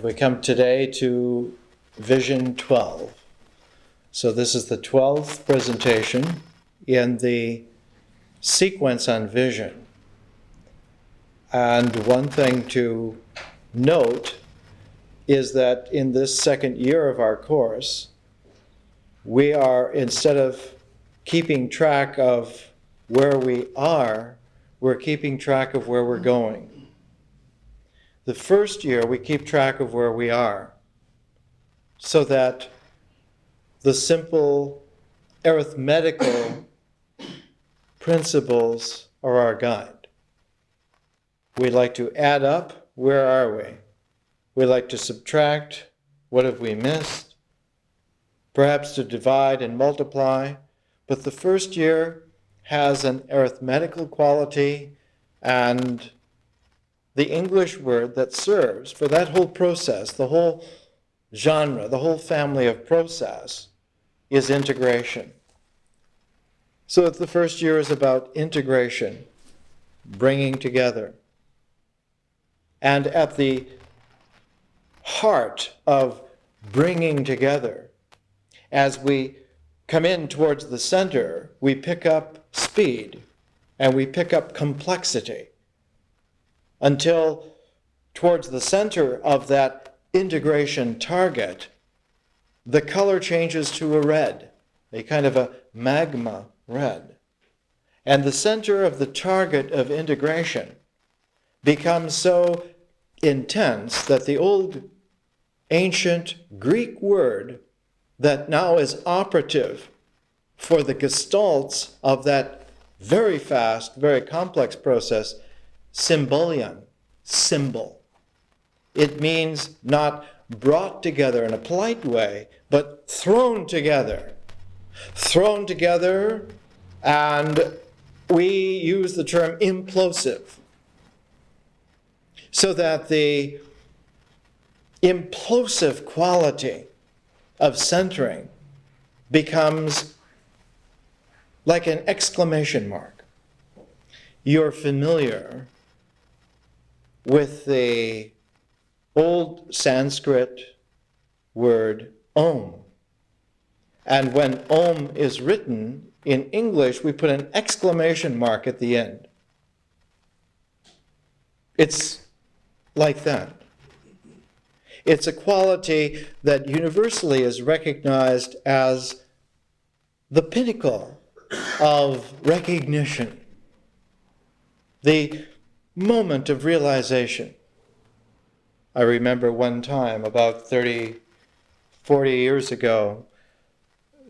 we come today to Vision 12. So this is the 12th presentation in the sequence on vision. And one thing to note is that in this second year of our course, we are, instead of keeping track of where we are, we're keeping track of where we're going. The first year, we keep track of where we are, so that the simple arithmetical principles are our guide. We like to add up, where are we? We like to subtract, what have we missed? Perhaps to divide and multiply, but the first year has an arithmetical quality, and the English word that serves for that whole process, the whole genre, the whole family of process, is integration. So the first year is about integration, bringing together. And at the heart of bringing together, as we come in towards the center, we pick up speed and we pick up complexity, until towards the center of that integration target, the color changes to a red, a kind of a magma red. And the center of the target of integration becomes so intense that the old ancient Greek word that now is operative for the gestalts of that very fast, very complex process, symbolion, symbol. It means not brought together in a polite way, but thrown together. Thrown together, and we use the term implosive, so that the implosive quality of centering becomes like an exclamation mark. You're familiar with the old Sanskrit word Om. And when Om is written in English, we put an exclamation mark at the end. It's like that. It's a quality that universally is recognized as the pinnacle of recognition, the moment of realization. I remember one time, about 30, 40 years ago,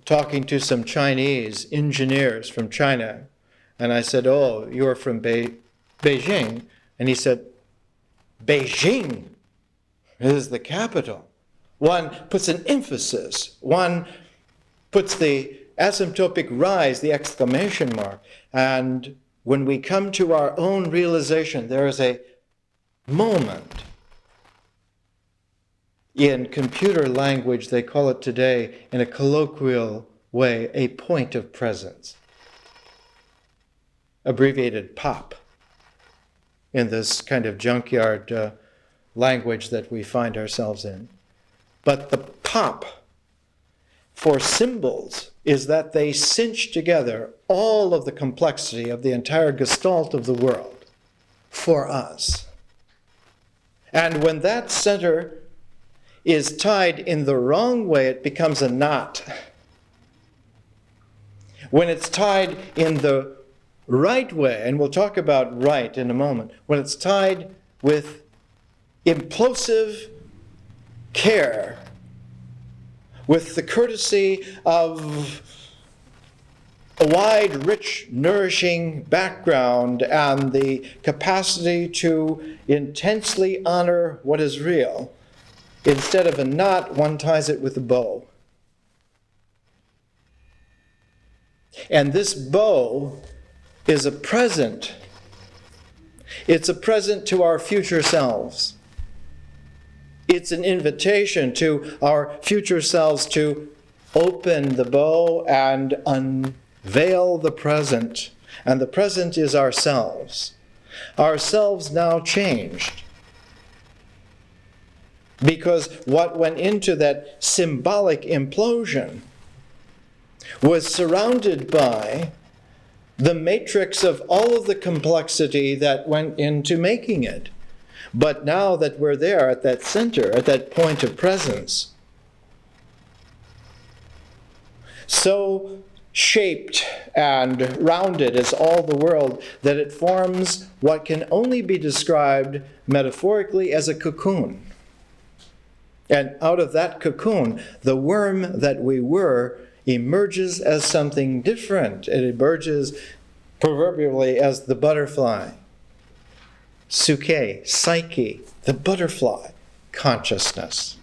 talking to some Chinese engineers from China, and I said, "Oh, you're from Beijing?" And he said, "Beijing is the capital." One puts an emphasis, one puts the asymptotic rise, the exclamation mark, and when we come to our own realization, there is a moment. In computer language, they call it today, in a colloquial way, a point of presence. Abbreviated POP, in this kind of junkyard language that we find ourselves in. But the POP for symbols is that they cinch together all of the complexity of the entire gestalt of the world for us. And when that center is tied in the wrong way, it becomes a knot. When it's tied in the right way, and we'll talk about right in a moment, when it's tied with implosive care, with the courtesy of a wide, rich, nourishing background and the capacity to intensely honor what is real, instead of a knot, one ties it with a bow. And this bow is a present. It's a present to our future selves. It's an invitation to our future selves to open the bow and unveil the present. And the present is ourselves. Ourselves now changed. Because what went into that symbolic implosion was surrounded by the matrix of all of the complexity that went into making it. But now that we're there at that center, at that point of presence, so shaped and rounded is all the world that it forms what can only be described metaphorically as a cocoon. And out of that cocoon, the worm that we were emerges as something different. It emerges proverbially as the butterfly. Psyche, the butterfly, consciousness.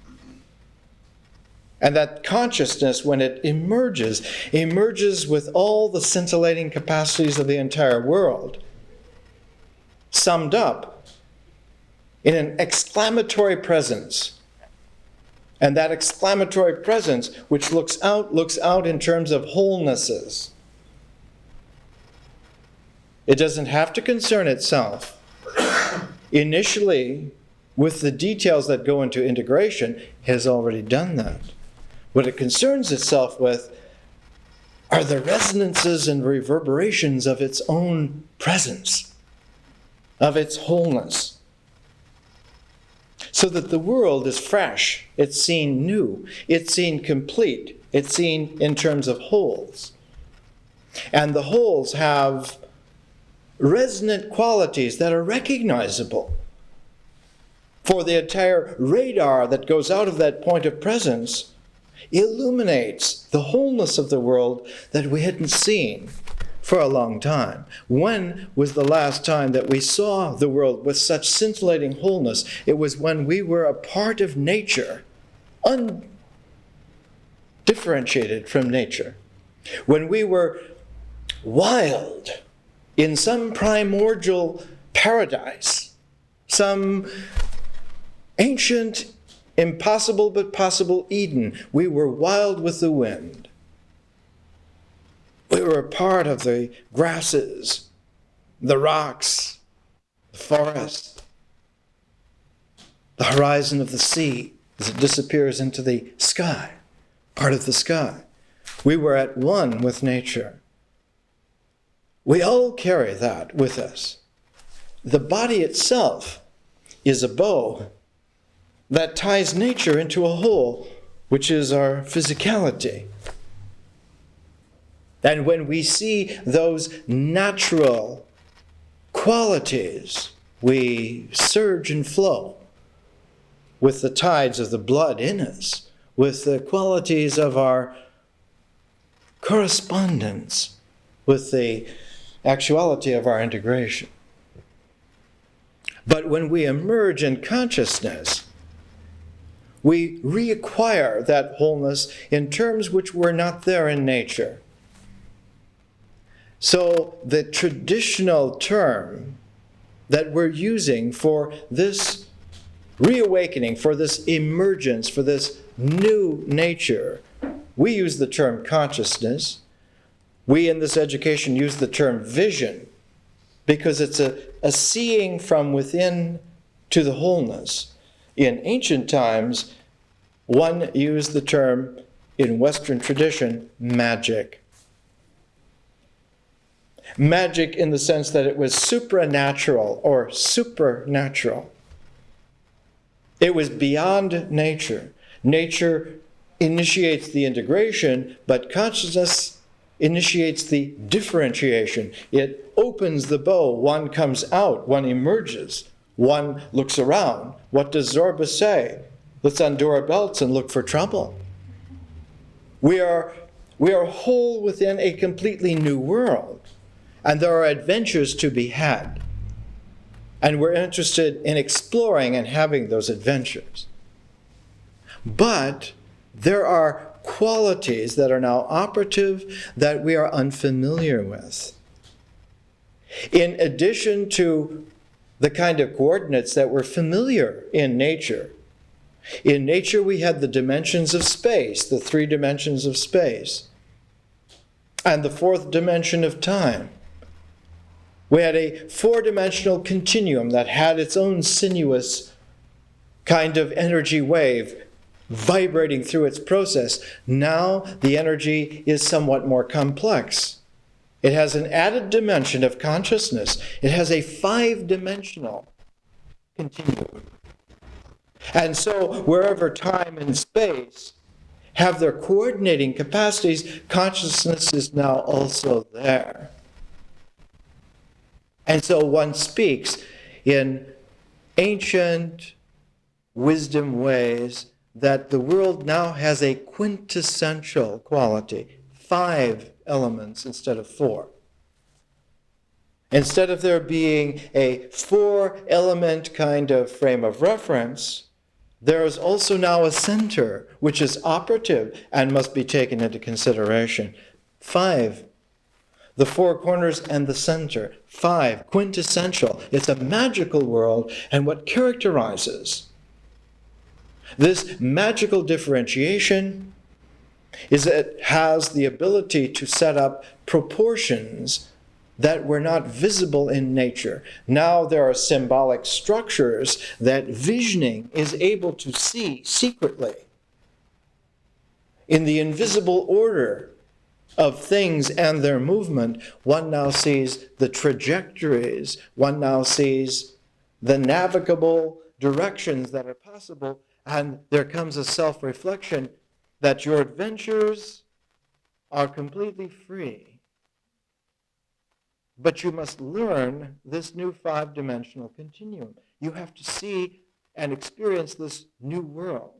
And that consciousness, when it emerges with all the scintillating capacities of the entire world, summed up in an exclamatory presence. And that exclamatory presence, which looks out in terms of wholenesses. It doesn't have to concern itself initially with the details that go into integration, has already done that. What it concerns itself with are the resonances and reverberations of its own presence, of its wholeness. So that the world is fresh, it's seen new, it's seen complete, it's seen in terms of wholes. And the wholes have resonant qualities that are recognizable. For the entire radar that goes out of that point of presence illuminates the wholeness of the world that we hadn't seen for a long time. When was the last time that we saw the world with such scintillating wholeness? It was when we were a part of nature, undifferentiated from nature. When we were wild in some primordial paradise, some ancient, impossible but possible Eden. We were wild with the wind. We were a part of the grasses, the rocks, the forest, the horizon of the sea as it disappears into the sky, part of the sky. We were at one with nature. We all carry that with us. The body itself is a bow that ties nature into a whole, which is our physicality. And when we see those natural qualities, we surge and flow with the tides of the blood in us, with the qualities of our correspondence, with the actuality of our integration. But when we emerge in consciousness, we reacquire that wholeness in terms which were not there in nature. So the traditional term that we're using for this reawakening, for this emergence, for this new nature, we use the term consciousness. We in this education use the term vision because it's a seeing from within to the wholeness. In ancient times, one used the term, in Western tradition, magic. Magic in the sense that it was supranatural or supernatural. It was beyond nature. Nature initiates the integration, but consciousness initiates the differentiation. It opens the bow. One comes out, one emerges, one looks around. What does Zorba say? Let's undo our belts and look for trouble. We are whole within a completely new world, and there are adventures to be had. And we're interested in exploring and having those adventures. But there are qualities that are now operative that we are unfamiliar with. In addition to the kind of coordinates that were familiar in nature we had the dimensions of space, the 3 dimensions of space, and the 4th dimension of time. We had a 4-dimensional continuum that had its own sinuous kind of energy wave vibrating through its process. Now the energy is somewhat more complex. It has an added dimension of consciousness. It has a 5-dimensional continuum. And so wherever time and space have their coordinating capacities, consciousness is now also there. And so one speaks in ancient wisdom ways that the world now has a quintessential quality, 5 elements instead of 4. Instead of there being a 4-element kind of frame of reference, there is also now a center which is operative and must be taken into consideration. 5. The 4 corners and the center. 5. Quintessential. It's a magical world, and what characterizes this magical differentiation is that it has the ability to set up proportions that were not visible in nature. Now there are symbolic structures that visioning is able to see secretly. In the invisible order of things and their movement, one now sees the trajectories, one now sees the navigable directions that are possible, and there comes a self-reflection that your adventures are completely free. But you must learn this new 5-dimensional continuum. You have to see and experience this new world.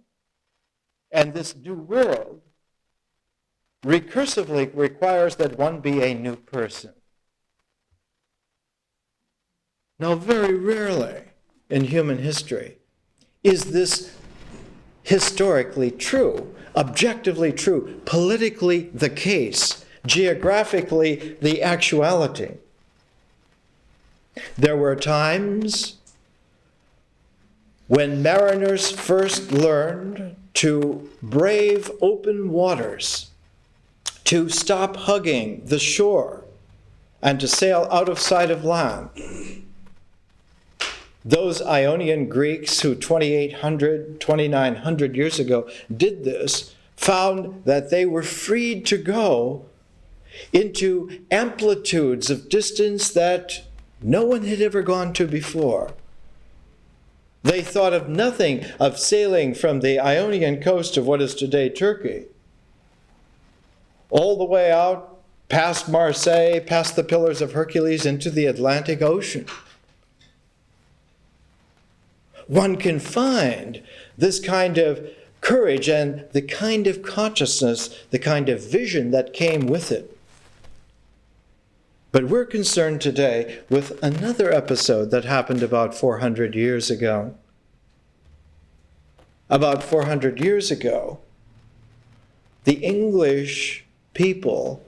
And this new world recursively requires that one be a new person. Now, very rarely in human history is this historically true, objectively true, politically the case, geographically the actuality. There were times when mariners first learned to brave open waters, to stop hugging the shore, and to sail out of sight of land. Those Ionian Greeks who 2,800, 2,900 years ago did this found that they were freed to go into amplitudes of distance that no one had ever gone to before. They thought of nothing of sailing from the Ionian coast of what is today Turkey, all the way out past Marseille, past the Pillars of Hercules, into the Atlantic Ocean. One can find this kind of courage and the kind of consciousness, the kind of vision that came with it. But we're concerned today with another episode that happened about 400 years ago. About 400 years ago, the English people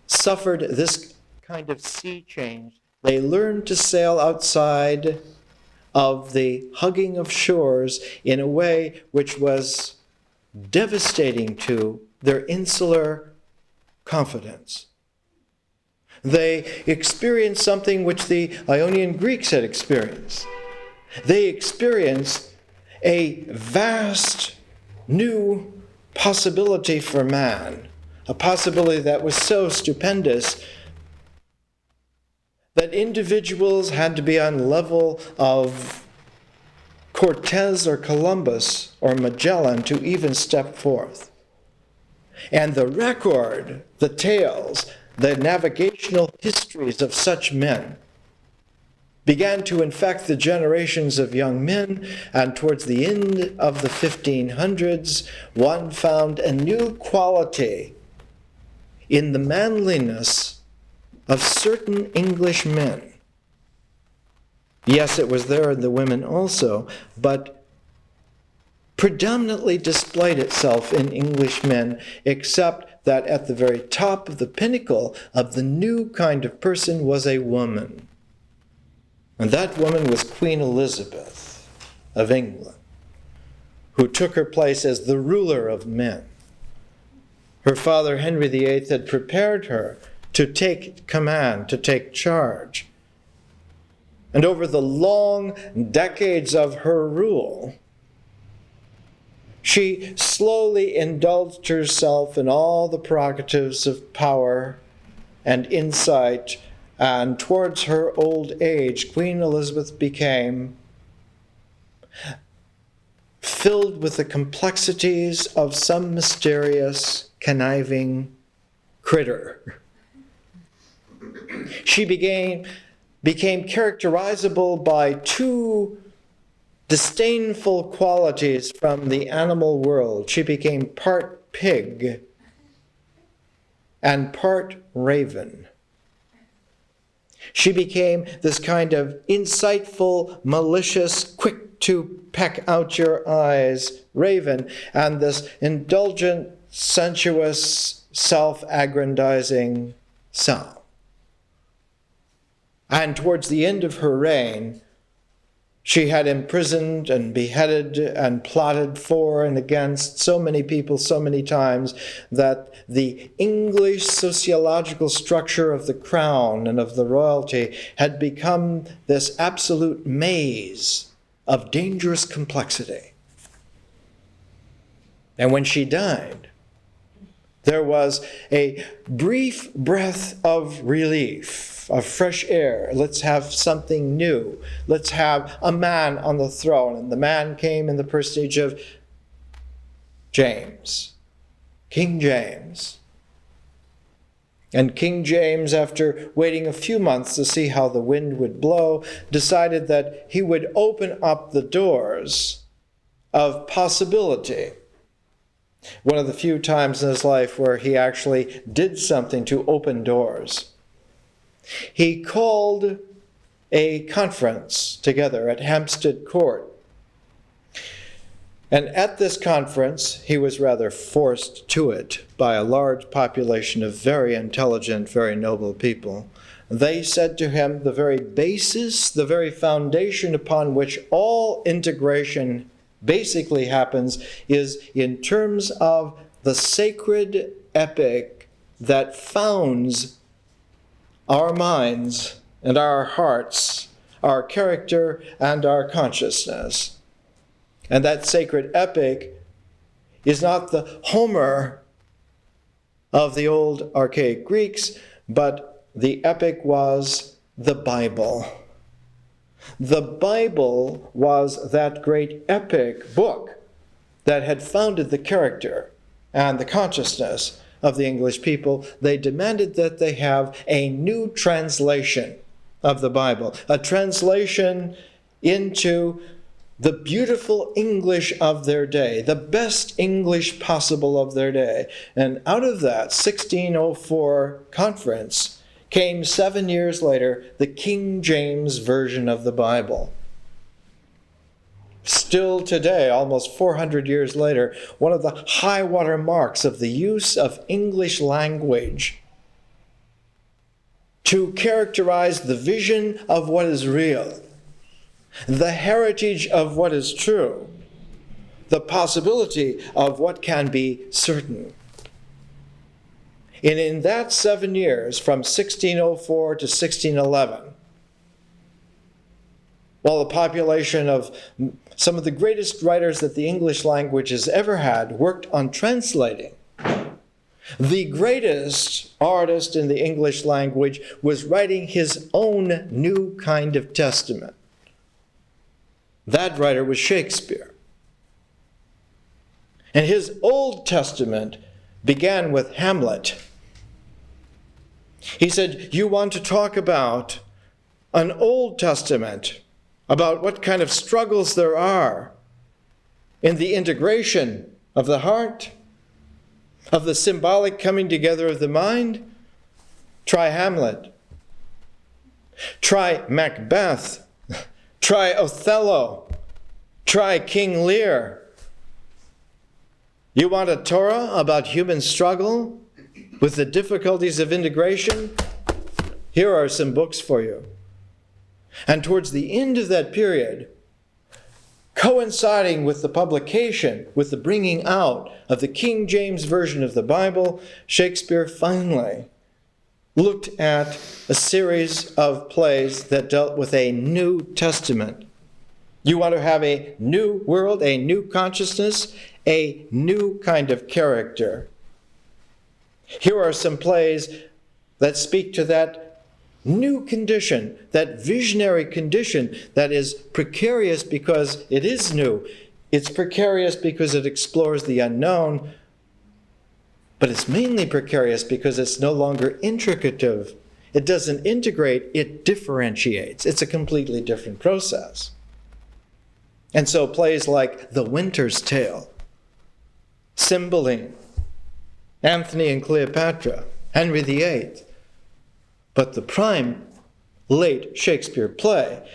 suffered this kind of sea change. They learned to sail outside of the hugging of shores in a way which was devastating to their insular confidence. They experienced something which the Ionian Greeks had experienced. They experienced a vast new possibility for man, a possibility that was so stupendous that individuals had to be on level of Cortez or Columbus or Magellan to even step forth. And the record, the tales, the navigational histories of such men began to infect the generations of young men, and towards the end of the 1500s, one found a new quality in the manliness of certain English men. Yes, it was there in the women also, but predominantly displayed itself in English men, except that at the very top of the pinnacle of the new kind of person was a woman. And that woman was Queen Elizabeth of England, who took her place as the ruler of men. Her father, Henry VIII, had prepared her to take command, to take charge. And over the long decades of her rule, She slowly indulged herself in all the prerogatives of power and insight, and towards her old age, Queen Elizabeth became filled with the complexities of some mysterious, conniving critter. She became characterizable by two disdainful qualities from the animal world. She became part pig and part raven. She became this kind of insightful, malicious, quick to peck out your eyes raven, and this indulgent, sensuous, self-aggrandizing sow. And towards the end of her reign, she had imprisoned and beheaded and plotted for and against so many people so many times that the English sociological structure of the crown and of the royalty had become this absolute maze of dangerous complexity. And when she died, there was a brief breath of relief, of fresh air. Let's have something new. Let's have a man on the throne. And the man came in the personage of James, King James. And King James, after waiting a few months to see how the wind would blow, decided that he would open up the doors of possibility. One of the few times in his life where he actually did something to open doors. He called a conference together at Hampstead Court. And at this conference, he was rather forced to it by a large population of very intelligent, very noble people. They said to him, the very basis, the very foundation upon which all integration basically happens is in terms of the sacred epic that founds our minds and our hearts, our character and our consciousness. And that sacred epic is not the Homer of the old archaic Greeks, but the epic was the Bible. The Bible was that great epic book that had founded the character and the consciousness of the English people. They demanded that they have a new translation of the Bible, a translation into the beautiful English of their day, the best English possible of their day. And out of that 1604 conference came 7 years later the King James Version of the Bible. Still today, almost 400 years later, one of the high water marks of the use of English language to characterize the vision of what is real, the heritage of what is true, the possibility of what can be certain. And in that 7 years, from 1604 to 1611, while the population of some of the greatest writers that the English language has ever had worked on translating, the greatest artist in the English language was writing his own new kind of testament. That writer was Shakespeare. And his Old Testament began with Hamlet. He said, you want to talk about an Old Testament, about what kind of struggles there are in the integration of the heart, of the symbolic coming together of the mind? Try Hamlet. Try Macbeth. Try Othello. Try King Lear. You want a Torah about human struggle with the difficulties of integration? Here are some books for you. And towards the end of that period, coinciding with the publication, with the bringing out of the King James Version of the Bible, Shakespeare finally looked at a series of plays that dealt with a New Testament You want to have a new world, a new consciousness, a new kind of character. Here are some plays that speak to that new condition, that visionary condition that is precarious because it is new. It's precarious because it explores the unknown, but it's mainly precarious because it's no longer intricative. It doesn't integrate, it differentiates. It's a completely different process. And so plays like The Winter's Tale, Cymbeline, Antony and Cleopatra, Henry VIII, but the prime late Shakespeare play,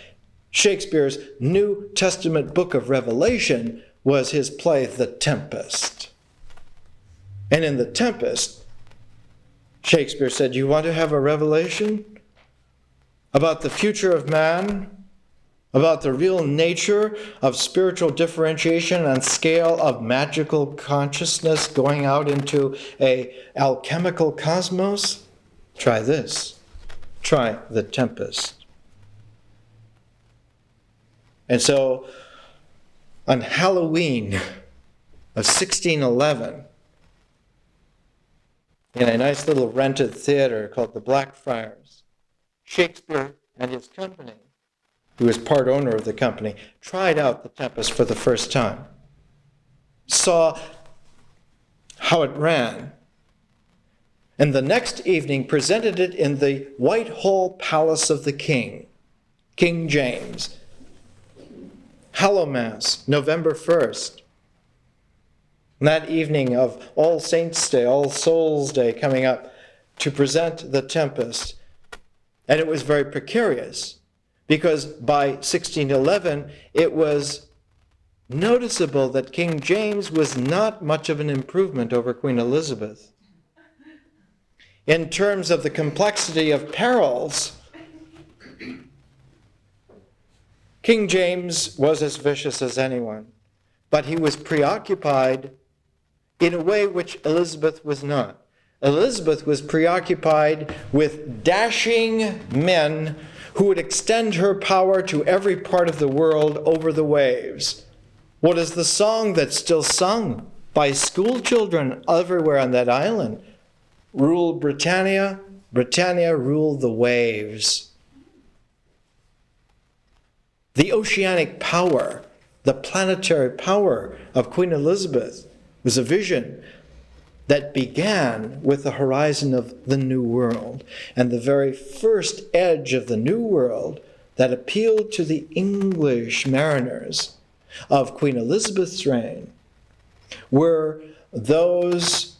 Shakespeare's New Testament book of Revelation, was his play The Tempest. And in The Tempest, Shakespeare said, you want to have a revelation about the future of man, about the real nature of spiritual differentiation and scale of magical consciousness going out into an alchemical cosmos? Try this. Try The Tempest. And so, on Halloween of 1611, in a nice little rented theater called the Blackfriars, Shakespeare and his company, who was part owner of the company, tried out The Tempest for the first time, saw how it ran, and the next evening presented it in the Whitehall Palace of the King, King James. Hallowmass, November 1st. And that evening of All Saints' Day, All Souls' Day coming up to present The Tempest. And it was very precarious, because by 1611, it was noticeable that King James was not much of an improvement over Queen Elizabeth. In terms of the complexity of perils, King James was as vicious as anyone, but he was preoccupied in a way which Elizabeth was not. Elizabeth was preoccupied with dashing men who would extend her power to every part of the world over the waves. What is the song that's still sung by school children everywhere on that island? Rule Britannia, Britannia rule the waves. The oceanic power, the planetary power of Queen Elizabeth was a vision that began with the horizon of the New World. And the very first edge of the New World that appealed to the English mariners of Queen Elizabeth's reign were those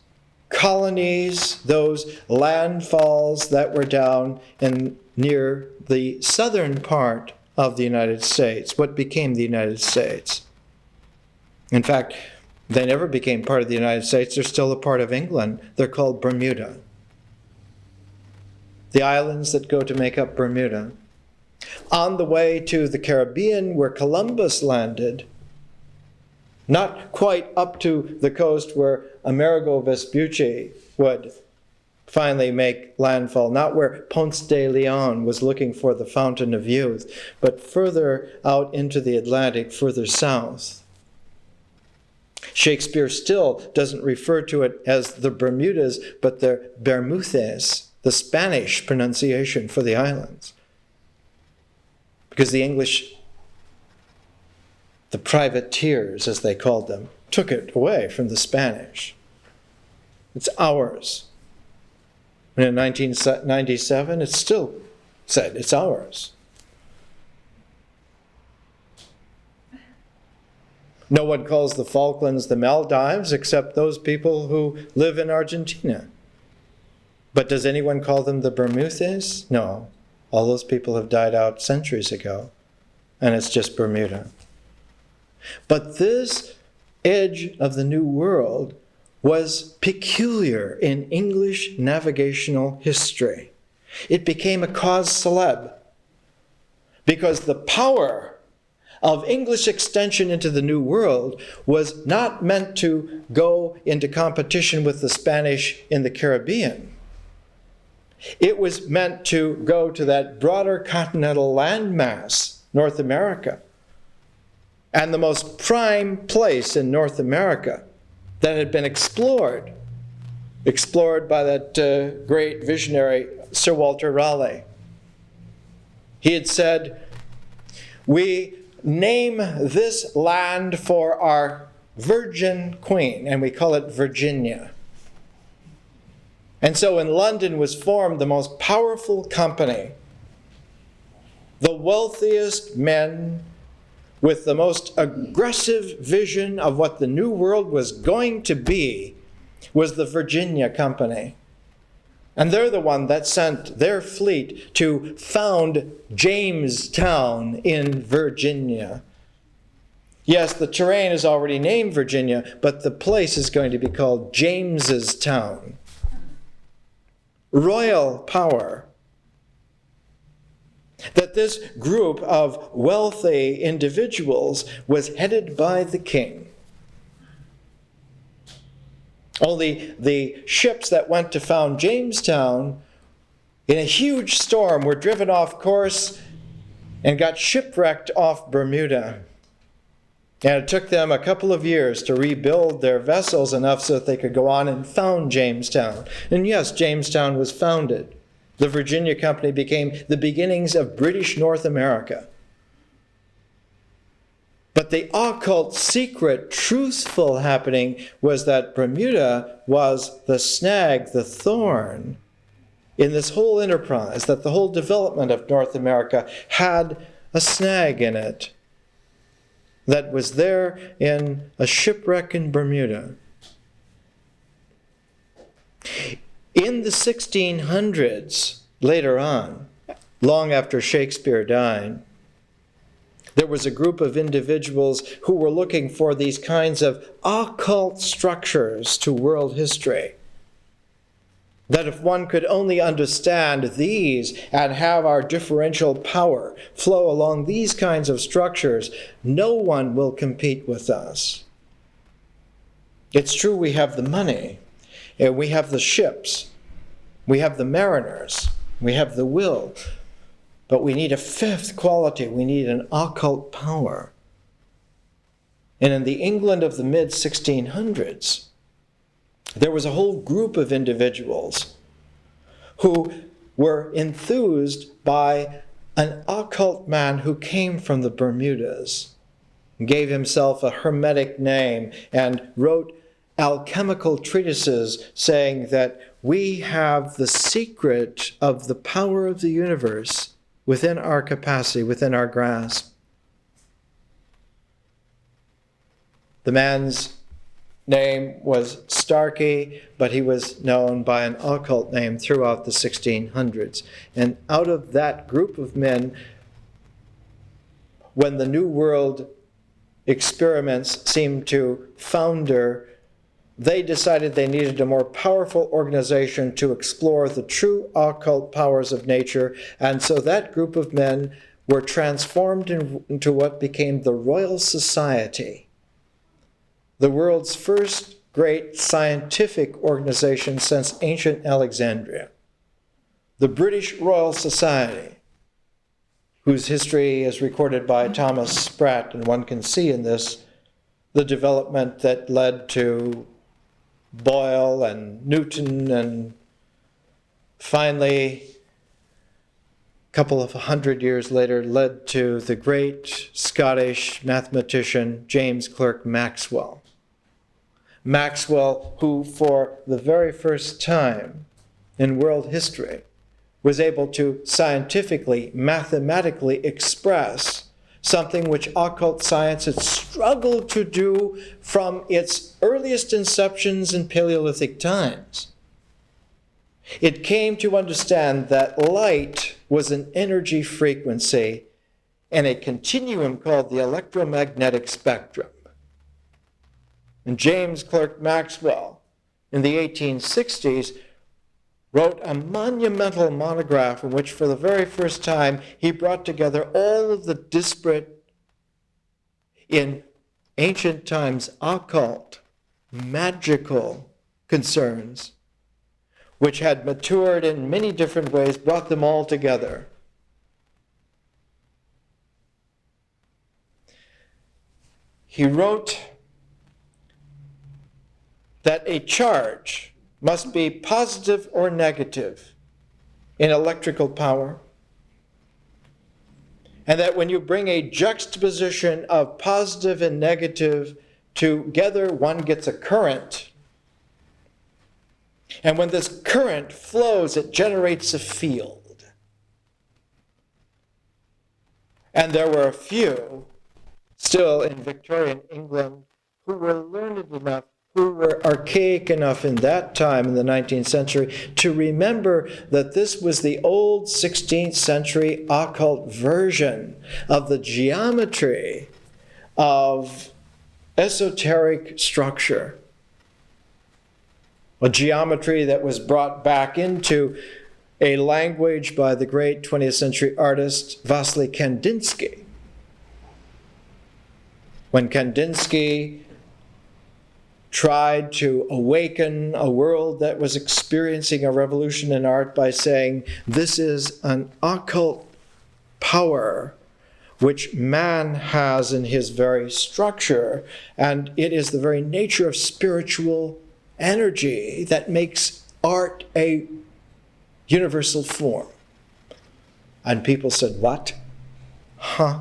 colonies, those landfalls that were down in near the southern part of the United States, what became the United States. In fact, they never became part of the United States. They're still a part of England. They're called Bermuda. The islands that go to make up Bermuda. On the way to the Caribbean, where Columbus landed, not quite up to the coast where Amerigo Vespucci would finally make landfall, not where Ponce de Leon was looking for the fountain of youth, but further out into the Atlantic, further south. Shakespeare still doesn't refer to it as the Bermudas, but the Bermúdez, the Spanish pronunciation for the islands. Because the English, the privateers, as they called them, took it away from the Spanish. It's ours. And in 1997, it's still said it's ours. No one calls the Falklands the Maldives except those people who live in Argentina. But does anyone call them the Bermúdez? No. All those people have died out centuries ago, and it's just Bermuda. But this edge of the New World was peculiar in English navigational history. It became a cause célèbre because the power of English extension into the New World was not meant to go into competition with the Spanish in the Caribbean. It was meant to go to that broader continental landmass, North America, and the most prime place in North America that had been explored by that great visionary Sir Walter Raleigh. He had said, "We name this land for our Virgin Queen," and we call it Virginia. And so in London was formed the most powerful company. The wealthiest men with the most aggressive vision of what the New World was going to be was the Virginia Company. And they're the one that sent their fleet to found Jamestown in Virginia. Yes, the terrain is already named Virginia, but the place is going to be called Jamestown. Royal power. That this group of wealthy individuals was headed by the king. Only the ships that went to found Jamestown in a huge storm were driven off course and got shipwrecked off Bermuda. And it took them a couple of years to rebuild their vessels enough so that they could go on and found Jamestown. And yes, Jamestown was founded. The Virginia Company became the beginnings of British North America. But the occult, secret, truthful happening was that Bermuda was the snag, the thorn in this whole enterprise, that the whole development of North America had a snag in it that was there in a shipwreck in Bermuda. In the 1600s, later on, long after Shakespeare died, there was a group of individuals who were looking for these kinds of occult structures to world history. That if one could only understand these and have our differential power flow along these kinds of structures, no one will compete with us. It's true we have the money, and we have the ships, we have the mariners, we have the will, but we need a fifth quality. We need an occult power. And in the England of the mid-1600s, there was a whole group of individuals who were enthused by an occult man who came from the Bermudas, gave himself a hermetic name, and wrote alchemical treatises saying that we have the secret of the power of the universe within our capacity, within our grasp. The man's name was Starkey, but he was known by an occult name throughout the 1600s. And out of that group of men, when the New World experiments seemed to founder, they decided they needed a more powerful organization to explore the true occult powers of nature. And so that group of men were transformed into what became the Royal Society, the world's first great scientific organization since ancient Alexandria. The British Royal Society, whose history is recorded by Thomas Sprat, and one can see in this the development that led to Boyle and Newton, and finally, a couple of 100 years later, led to the great Scottish mathematician James Clerk Maxwell. Maxwell, who for the very first time in world history was able to scientifically, mathematically express something which occult science had struggled to do from its earliest inceptions in Paleolithic times. It came to understand that light was an energy frequency and a continuum called the electromagnetic spectrum. And James Clerk Maxwell, in the 1860s, wrote a monumental monograph in which, for the very first time, he brought together all of the disparate, in ancient times, occult, magical concerns, which had matured in many different ways, brought them all together. he wrote that a charge must be positive or negative in electrical power, and that when you bring a juxtaposition of positive and negative together, one gets a current. And when this current flows, it generates a field. And there were a few still in Victorian England who were learned enough, who were archaic enough in that time in the 19th century to remember that this was the old 16th century occult version of the geometry of esoteric structure. A geometry that was brought back into a language by the great 20th century artist Vasily Kandinsky. When Kandinsky tried to awaken a world that was experiencing a revolution in art by saying, this is an occult power which man has in his very structure, and it is the very nature of spiritual energy that makes art a universal form. And people said, what? Huh?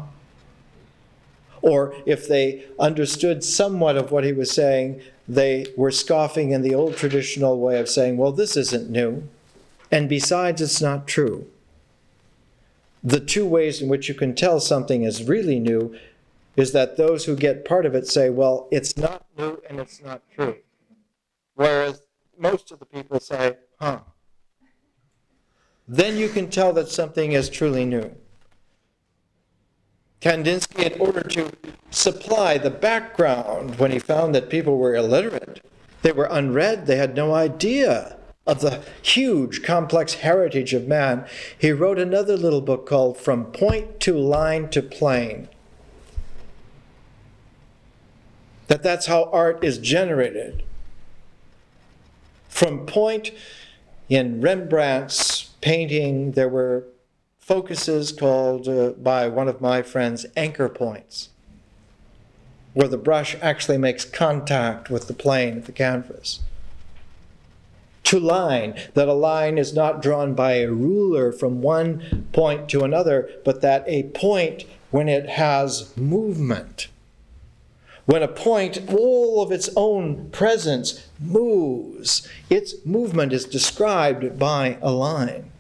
Or if they understood somewhat of what he was saying, they were scoffing in the old traditional way of saying, well, this isn't new. And besides, it's not true. The two ways in which you can tell something is really new is that those who get part of it say, well, it's not new and it's not true. Whereas most of the people say, huh. Then you can tell that something is truly new. Kandinsky, in order to supply the background when he found that people were illiterate, they were unread, they had no idea of the huge, complex heritage of man, he wrote another little book called From Point to Line to Plane. That's how art is generated. From point, in Rembrandt's painting, there were focuses called by one of my friends anchor points, where the brush actually makes contact with the plane of the canvas. To line, that a line is not drawn by a ruler from one point to another, but that a point, when it has movement, when a point, all of its own presence moves, its movement is described by a line.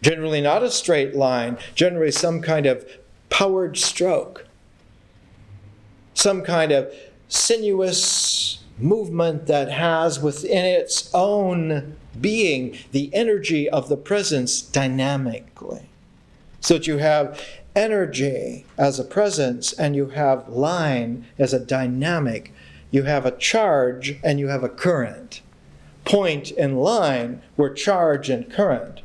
Generally not a straight line, generally some kind of powered stroke, some kind of sinuous movement that has within its own being the energy of the presence dynamically. So that you have energy as a presence and you have line as a dynamic. You have a charge and you have a current. Point and line were charge and current.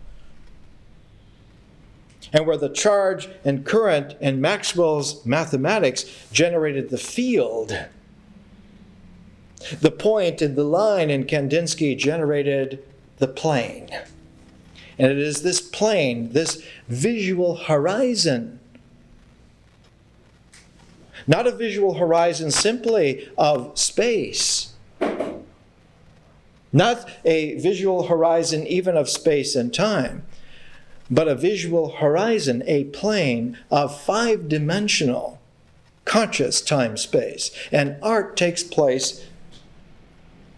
And where the charge and current in Maxwell's mathematics generated the field, the point and the line in Kandinsky generated the plane. And it is this plane, this visual horizon, not a visual horizon simply of space, not a visual horizon even of space and time, but a visual horizon, a plane of five-dimensional conscious time-space. And art takes place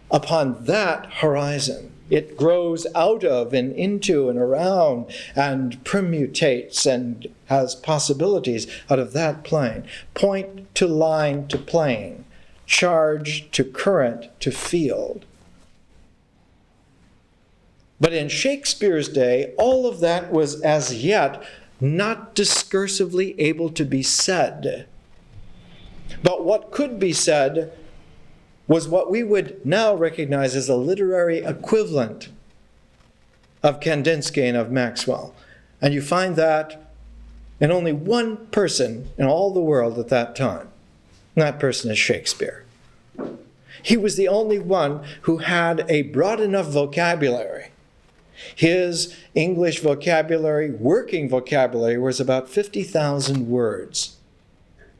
upon that horizon. It grows out of and into and around and permutates and has possibilities out of that plane. Point to line to plane, charge to current to field. But in Shakespeare's day, all of that was as yet not discursively able to be said. But what could be said was what we would now recognize as a literary equivalent of Kandinsky and of Maxwell. And you find that in only one person in all the world at that time. And that person is Shakespeare. He was the only one who had a broad enough vocabulary. His English vocabulary, working vocabulary, was about 50,000 words.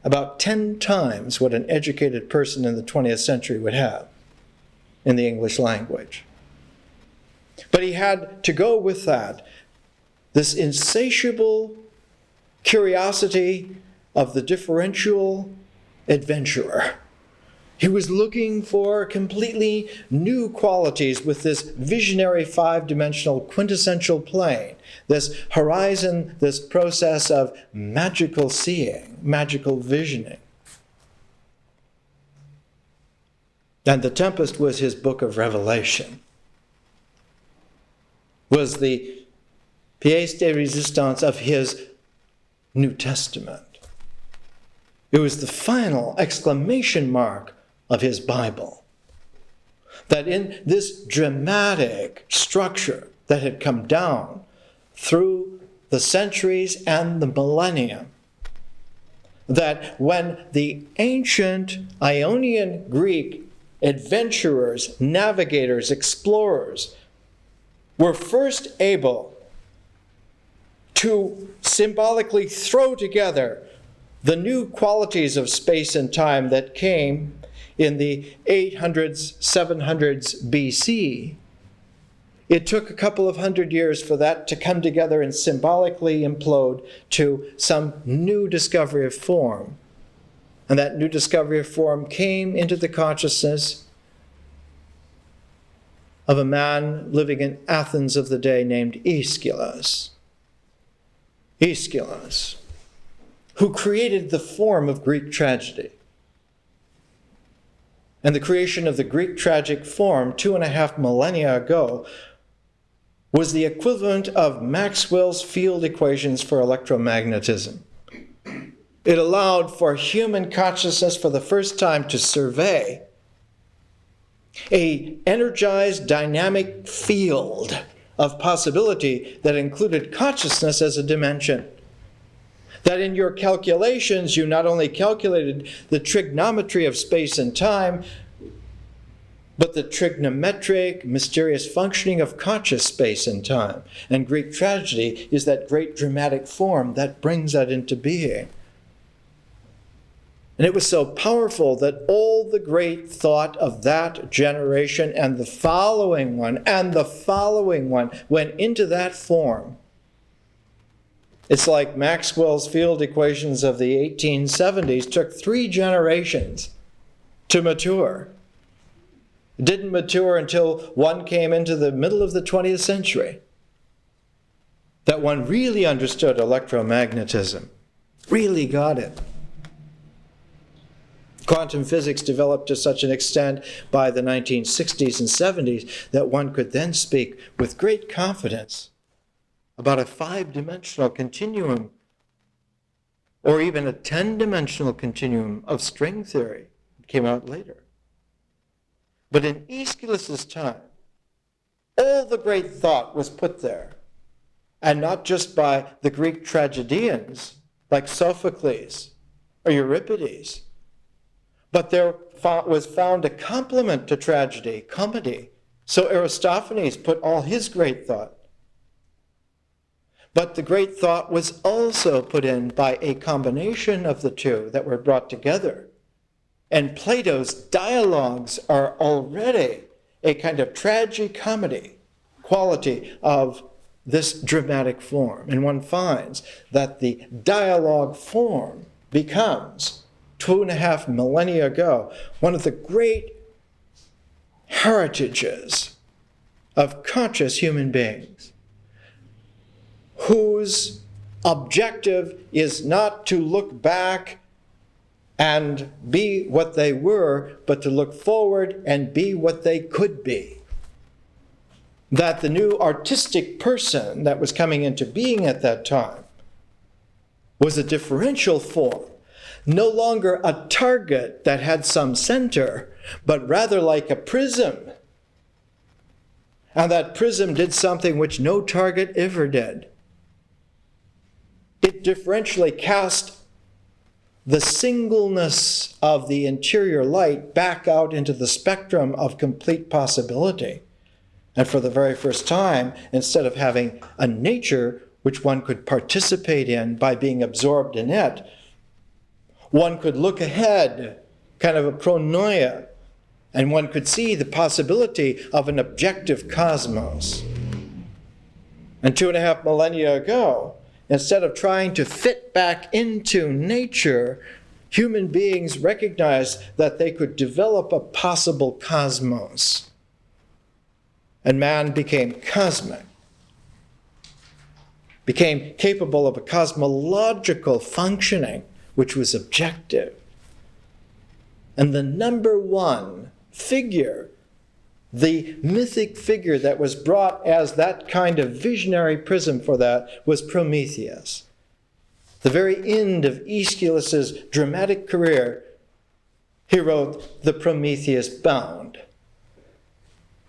about 10 times what an educated person in the 20th century would have in the English language. But he had to go with that, this insatiable curiosity of the differential adventurer. He was looking for completely new qualities with this visionary five-dimensional quintessential plane, this horizon, this process of magical seeing, magical visioning. And the Tempest was his book of Revelation, was the pièce de résistance of his New Testament. It was the final exclamation mark of his Bible. That in this dramatic structure that had come down through the centuries and the millennium, that when the ancient Ionian Greek adventurers, navigators, explorers were first able to symbolically throw together the new qualities of space and time that came in the 800s, 700s BC, it took a couple of hundred years for that to come together and symbolically implode to some new discovery of form. And that new discovery of form came into the consciousness of a man living in Athens of the day named Aeschylus. Aeschylus, who created the form of Greek tragedy. And the creation of the Greek tragic form 2.5 millennia ago was the equivalent of Maxwell's field equations for electromagnetism. It allowed for human consciousness for the first time to survey an energized, dynamic field of possibility that included consciousness as a dimension. That in your calculations, you not only calculated the trigonometry of space and time, but the trigonometric, mysterious functioning of conscious space and time. And Greek tragedy is that great dramatic form that brings that into being. And it was so powerful that all the great thought of that generation and the following one went into that form. It's like Maxwell's field equations of the 1870s took 3 generations to mature. It didn't mature until one came into the middle of the 20th century. That one really understood electromagnetism, really got it. Quantum physics developed to such an extent by the 1960s and 70s that one could then speak with great confidence about a 5-dimensional continuum or even a 10-dimensional continuum of string theory. It came out later. But in Aeschylus's time, all the great thought was put there, and not just by the Greek tragedians like Sophocles or Euripides, but there was found a complement to tragedy, comedy. So Aristophanes put all his great thought. But the great thought was also put in by a combination of the two that were brought together. And Plato's dialogues are already a kind of tragicomedy quality of this dramatic form. And one finds that the dialogue form becomes, 2.5 millennia ago, one of the great heritages of conscious human beings, whose objective is not to look back and be what they were, but to look forward and be what they could be. That the new artistic person that was coming into being at that time was a differential form, no longer a target that had some center, but rather like a prism. And that prism did something which no target ever did. It differentially cast the singleness of the interior light back out into the spectrum of complete possibility. And for the very first time, instead of having a nature which one could participate in by being absorbed in it, One could look ahead, kind of a pronoia, and one could see the possibility of an objective cosmos. And 2.5 millennia ago, instead of trying to fit back into nature, human beings recognized that they could develop a possible cosmos. And man became cosmic, became capable of a cosmological functioning, which was objective. And the number one figure, the mythic figure that was brought as that kind of visionary prism for that, was Prometheus. The very end of Aeschylus's dramatic career, he wrote The Prometheus Bound.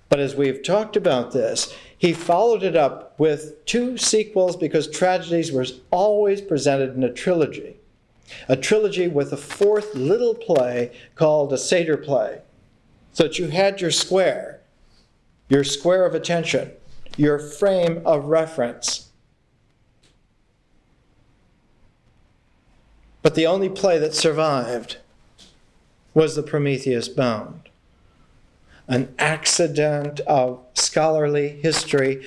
But as we've talked about this, he followed it up with 2 sequels because tragedies were always presented in a trilogy. A trilogy with a 4th little play called a satyr play. So that you had your square of attention, your frame of reference. But the only play that survived was The Prometheus Bound. An accident of scholarly history.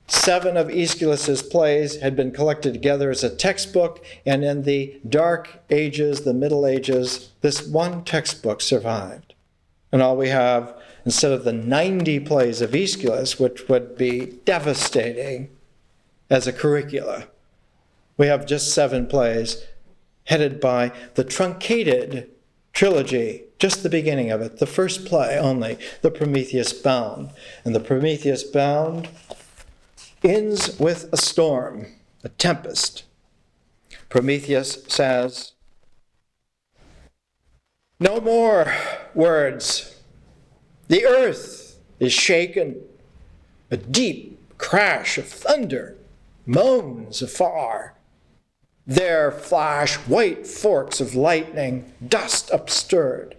7 of Aeschylus's plays had been collected together as a textbook, and in the Dark Ages, the Middle Ages, this one textbook survived. And all we have, instead of the 90 plays of Aeschylus, which would be devastating as a curricula, we have just 7 plays headed by the truncated trilogy, just the beginning of it, the first play only, The Prometheus Bound. And The Prometheus Bound ends with a storm, a tempest. Prometheus says, "No more words. The earth is shaken. A deep crash of thunder moans afar. There flash white forks of lightning, dust upstirred,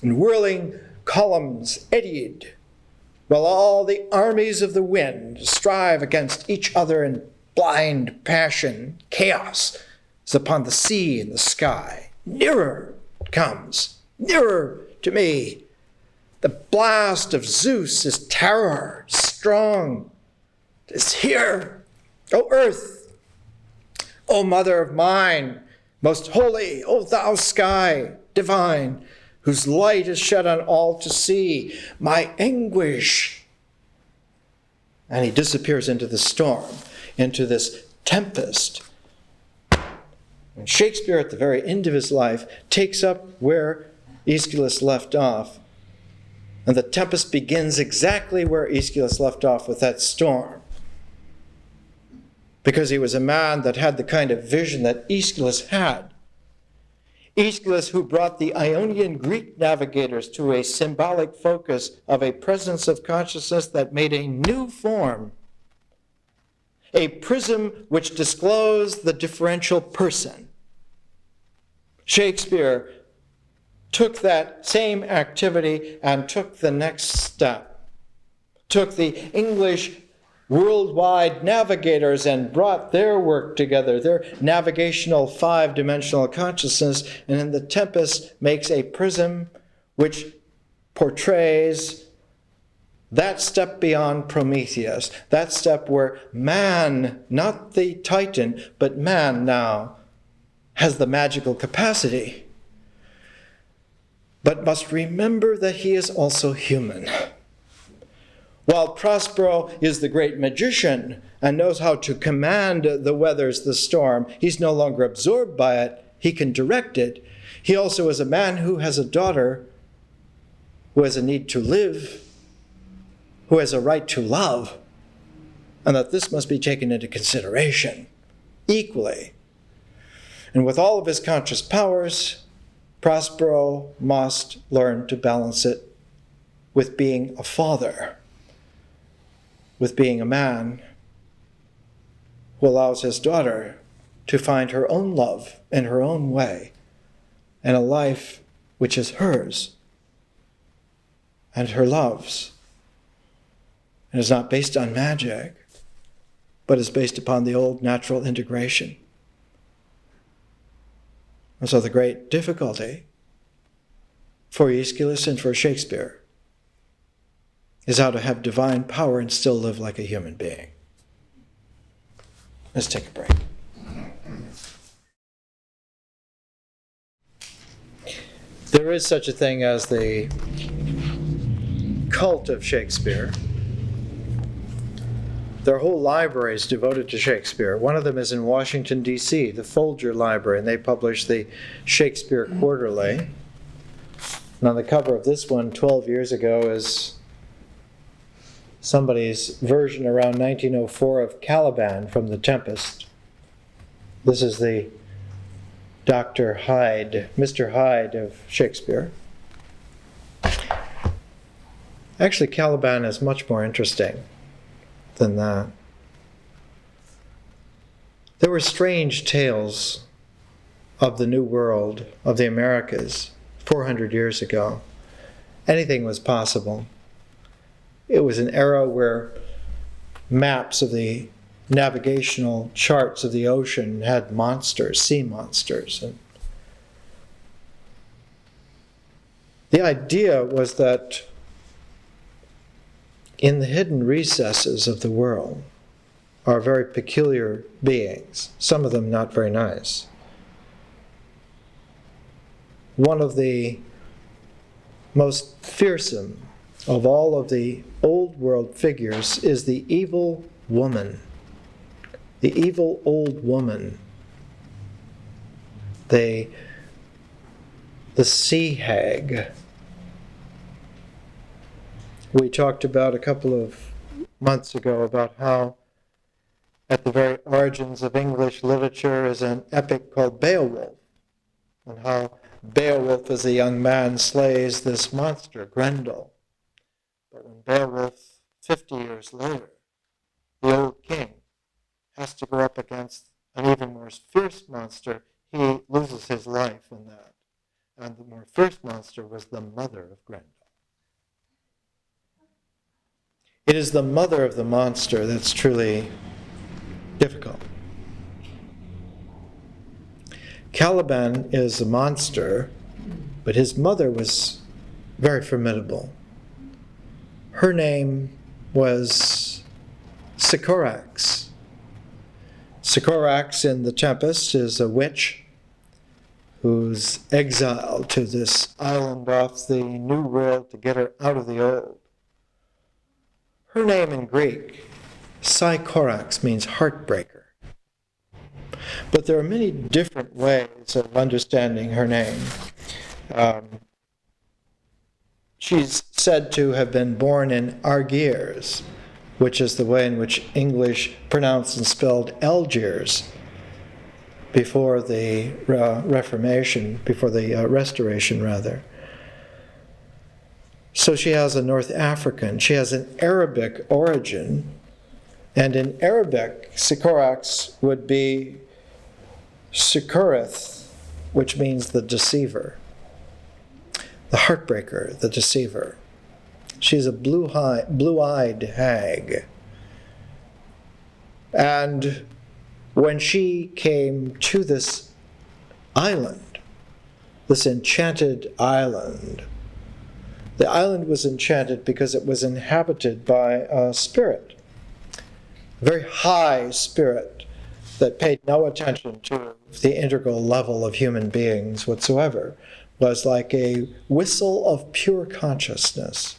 and whirling columns eddied, while all the armies of the wind strive against each other in blind passion. Chaos is upon the sea and the sky. Nearer it comes, nearer to me. The blast of Zeus is terror, strong. It is here, O earth, O mother of mine, most holy, O thou sky divine, whose light is shed on all to see, my anguish." And he disappears into the storm, into this tempest. And Shakespeare, at the very end of his life, takes up where Aeschylus left off. And the tempest begins exactly where Aeschylus left off with that storm. Because he was a man that had the kind of vision that Aeschylus had. Aeschylus, who brought the Ionian Greek navigators to a symbolic focus of a presence of consciousness that made a new form, a prism which disclosed the differential person. Shakespeare took that same activity and took the next step, took the English worldwide navigators and brought their work together, their navigational 5-dimensional consciousness, and in the Tempest makes a prism which portrays that step beyond Prometheus, that step where man, not the Titan, but man now, has the magical capacity, but must remember that he is also human. While Prospero is the great magician and knows how to command the weathers, the storm, he's no longer absorbed by it. He can direct it. He also is a man who has a daughter, who has a need to live, who has a right to love, and that this must be taken into consideration equally. And with all of his conscious powers, Prospero must learn to balance it with being a father, with being a man who allows his daughter to find her own love in her own way, and a life which is hers and her love's, and is not based on magic, but is based upon the old natural integration. And so the great difficulty for Aeschylus and for Shakespeare is how to have divine power and still live like a human being. Let's take a break. There is such a thing as the cult of Shakespeare. There are whole libraries devoted to Shakespeare. One of them is in Washington, D.C., the Folger Library, and they publish the Shakespeare Quarterly. And on the cover of this one, 12 years ago, is somebody's version around 1904 of Caliban from the Tempest. This is the Dr. Hyde, Mr. Hyde of Shakespeare. Actually, Caliban is much more interesting than that. There were strange tales of the New World, of the Americas, 400 years ago. Anything was possible. It was an era where maps of the navigational charts of the ocean had monsters, sea monsters. And the idea was that in the hidden recesses of the world are very peculiar beings, some of them not very nice. One of the most fearsome of all of the old world figures is the evil woman, the evil old woman, the sea hag. We talked about a couple of months ago about how at the very origins of English literature is an epic called Beowulf, and how Beowulf as a young man slays this monster, Grendel. But when Beowulf, 50 years later, the old king, has to go up against an even more fierce monster, he loses his life in that. And the more fierce monster was the mother of Grendel. It is the mother of the monster that's truly difficult. Caliban is a monster, but his mother was very formidable. Her name was Sycorax. Sycorax in the Tempest is a witch who's exiled to this island off the New World to get her out of the Old. Her name in Greek, Sycorax, means heartbreaker. But there are many different ways of understanding her name. She's said to have been born in Argiers, which is the way in which English pronounced and spelled Algiers before the Restoration rather. So she has a North African, she has an Arabic origin, and in Arabic, Sycorax would be Sycorath, which means the deceiver, the heartbreaker, the deceiver. She's a blue-eyed hag. And when she came to this island, this enchanted island, the island was enchanted because it was inhabited by a spirit, a very high spirit that paid no attention to the integral level of human beings whatsoever, was like a whistle of pure consciousness.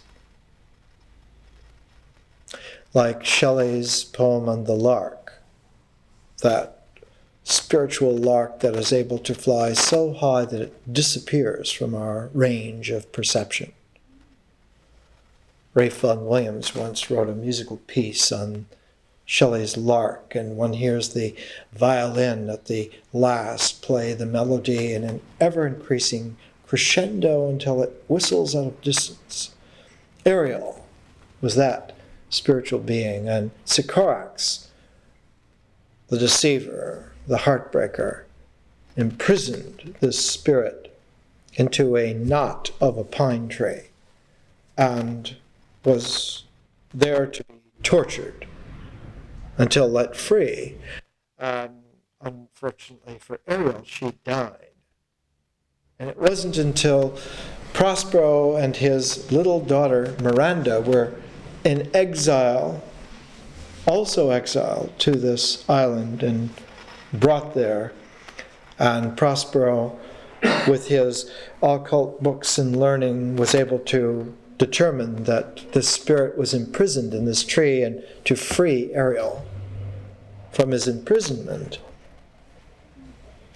Like Shelley's poem on the lark, that spiritual lark that is able to fly so high that it disappears from our range of perception. Ralph Vaughan Williams once wrote a musical piece on Shelley's lark, and one hears the violin at the last play the melody in an ever-increasing crescendo until it whistles out of distance. Ariel was that spiritual being, and Sycorax, the deceiver, the heartbreaker, imprisoned this spirit into a knot of a pine tree and was there to be tortured until let free. And unfortunately for Ariel, she died And it wasn't until Prospero and his little daughter Miranda were in exile, also exiled to this island and brought there. And Prospero, with his occult books and learning, was able to determine that this spirit was imprisoned in this tree and to free Ariel from his imprisonment.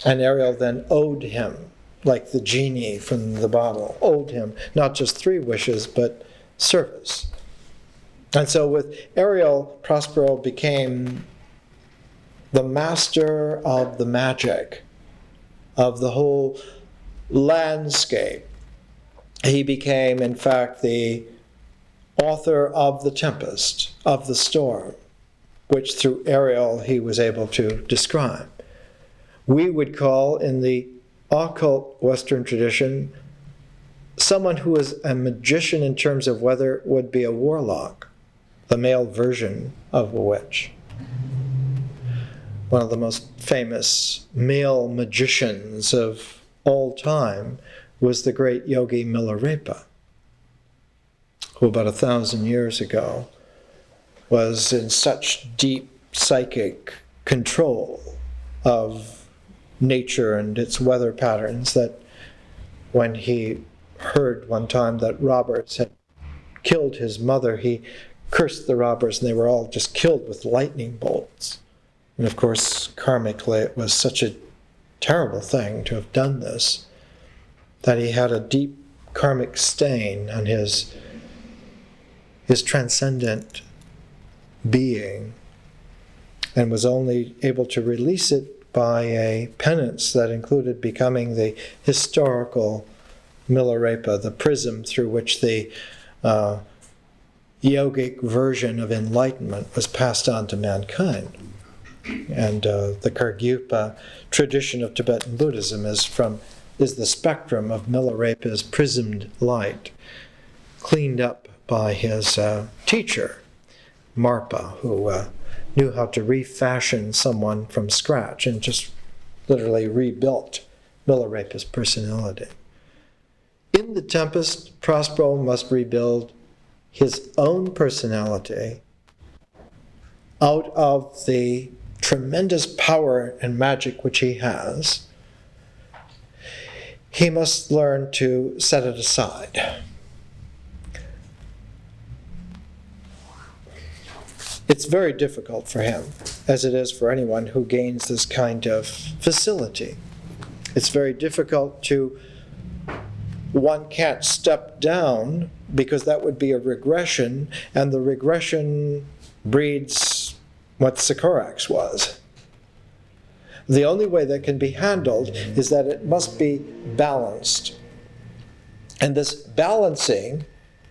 And Ariel then owed him, like the genie from the bottle, owed him not just 3 wishes, but service. And so with Ariel, Prospero became the master of the magic, of the whole landscape. He became, in fact, the author of the Tempest, of the storm, which through Ariel he was able to describe. We would call, in the occult Western tradition, someone who is a magician in terms of weather would be a warlock, the male version of a witch. One of the most famous male magicians of all time was the great yogi Milarepa, who about 1,000 years ago was in such deep psychic control of nature and its weather patterns that when he heard one time that robbers had killed his mother, he cursed the robbers and they were all just killed with lightning bolts. And of course, karmically, it was such a terrible thing to have done this, that he had a deep karmic stain on his transcendent being, and was only able to release it by a penance that included becoming the historical Milarepa, the prism through which the yogic version of enlightenment was passed on to mankind. And the Kargyupa tradition of Tibetan Buddhism is the spectrum of Milarepa's prismed light, cleaned up by his teacher, Marpa, who knew how to refashion someone from scratch and just literally rebuilt Milarepa's personality. In the Tempest, Prospero must rebuild his own personality out of the tremendous power and magic which he has. He must learn to set it aside. It's very difficult for him, as it is for anyone who gains this kind of facility. It's very difficult to, one can't step down because that would be a regression, and the regression breeds what Sycorax was. The only way that can be handled is that it must be balanced. And this balancing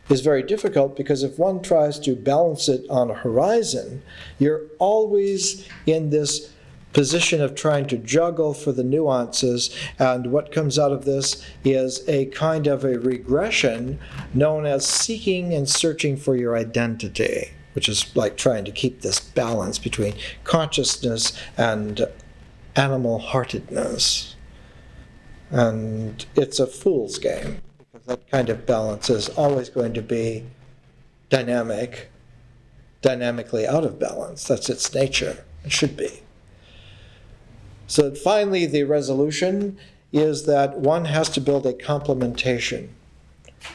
is very difficult because if one tries to balance it on a horizon, you're always in this position of trying to juggle for the nuances, and what comes out of this is a kind of a regression known as seeking and searching for your identity, which is like trying to keep this balance between consciousness and animal-heartedness. And it's a fool's game, because that kind of balance is always going to be dynamically out of balance. That's its nature. It should be. So finally, the resolution is that one has to build a complementation.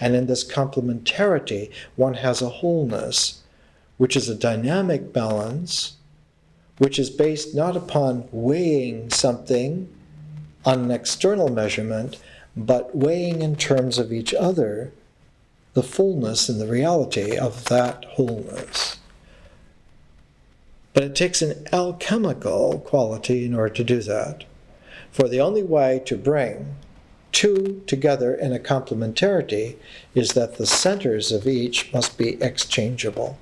And in this complementarity, one has a wholeness, which is a dynamic balance, which is based not upon weighing something on an external measurement, but weighing in terms of each other the fullness and the reality of that wholeness. But it takes an alchemical quality in order to do that. For the only way to bring two together in a complementarity is that the centers of each must be exchangeable.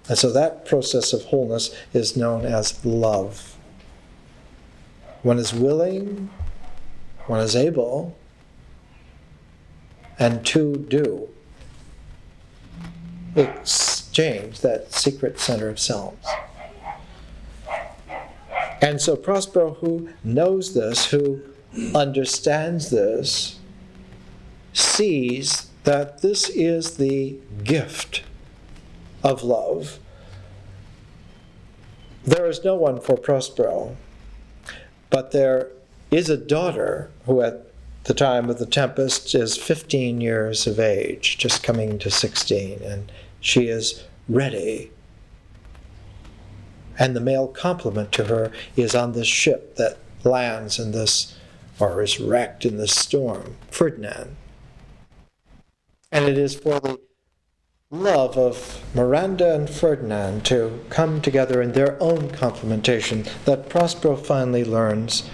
And so that process of wholeness is known as love. One is willing, one is able, and two do exchange that secret center of selves. And so Prospero, who knows this, who understands this sees that this is the gift of love. There is no one for Prospero, but there is a daughter who at the time of the Tempest is 15 years of age, just coming to 16, and she is ready. And the male complement to her is on this ship that lands in this, or is wrecked in this storm, Ferdinand. And it is for the love of Miranda and Ferdinand to come together in their own complementation that Prospero finally learns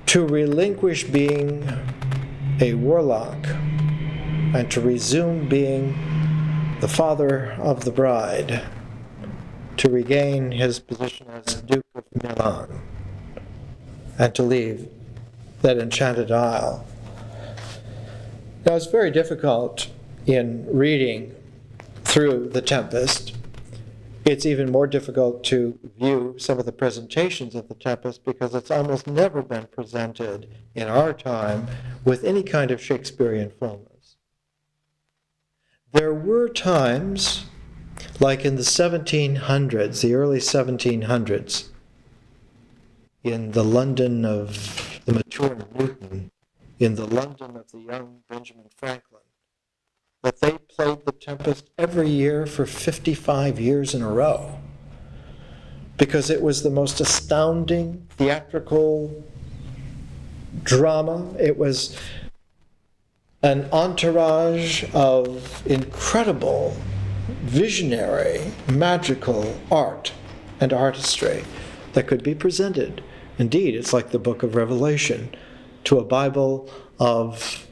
to relinquish being a warlock and to resume being the father of the bride, to regain his position as Duke of Milan, and to leave that enchanted isle. Now, it's very difficult in reading through The Tempest. It's even more difficult to view some of the presentations of The Tempest because it's almost never been presented in our time with any kind of Shakespearean fullness. There were times, like in the 1700s, the early 1700s, in the London of the mature Newton, in the London of the young Benjamin Franklin, that they played The Tempest every year for 55 years in a row, because it was the most astounding theatrical drama. It was an entourage of incredible, visionary, magical art and artistry that could be presented. Indeed, it's like the book of Revelation to a Bible of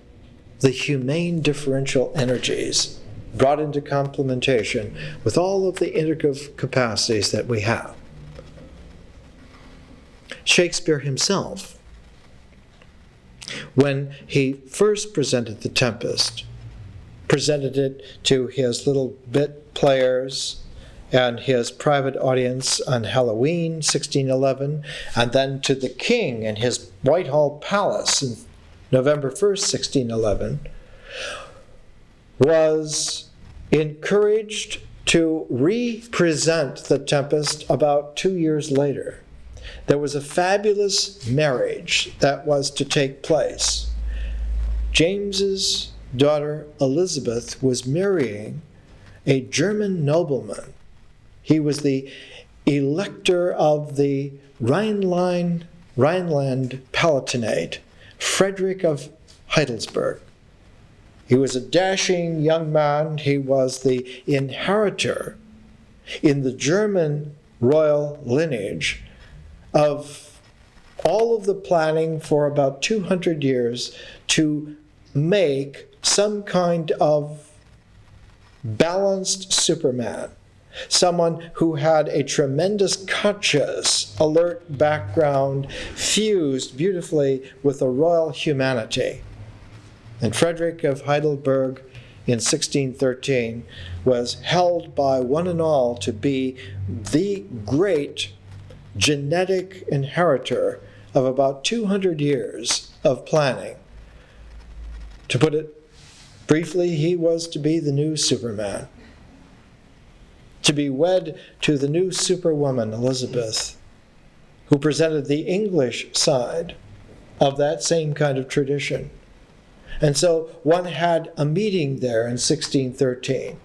the humane differential energies brought into complementation with all of the integrative capacities that we have. Shakespeare himself, when he first presented The Tempest, presented it to his little bit players and his private audience on Halloween, 1611, and then to the king in his Whitehall Palace in November 1st, 1611, was encouraged to re-present The Tempest about 2 years later. There was a fabulous marriage that was to take place. James's daughter Elizabeth was marrying a German nobleman. He was the elector of the Rhineland Palatinate, Frederick of Heidelsberg. He was a dashing young man. He was the inheritor in the German royal lineage of all of the planning for about 200 years to make some kind of balanced Superman, someone who had a tremendous conscious, alert background fused beautifully with a royal humanity. And Frederick of Heidelberg in 1613 was held by one and all to be the great genetic inheritor of about 200 years of planning. To put it briefly, he was to be the new Superman, to be wed to the new Superwoman, Elizabeth, who presented the English side of that same kind of tradition. And so one had a meeting there in 1613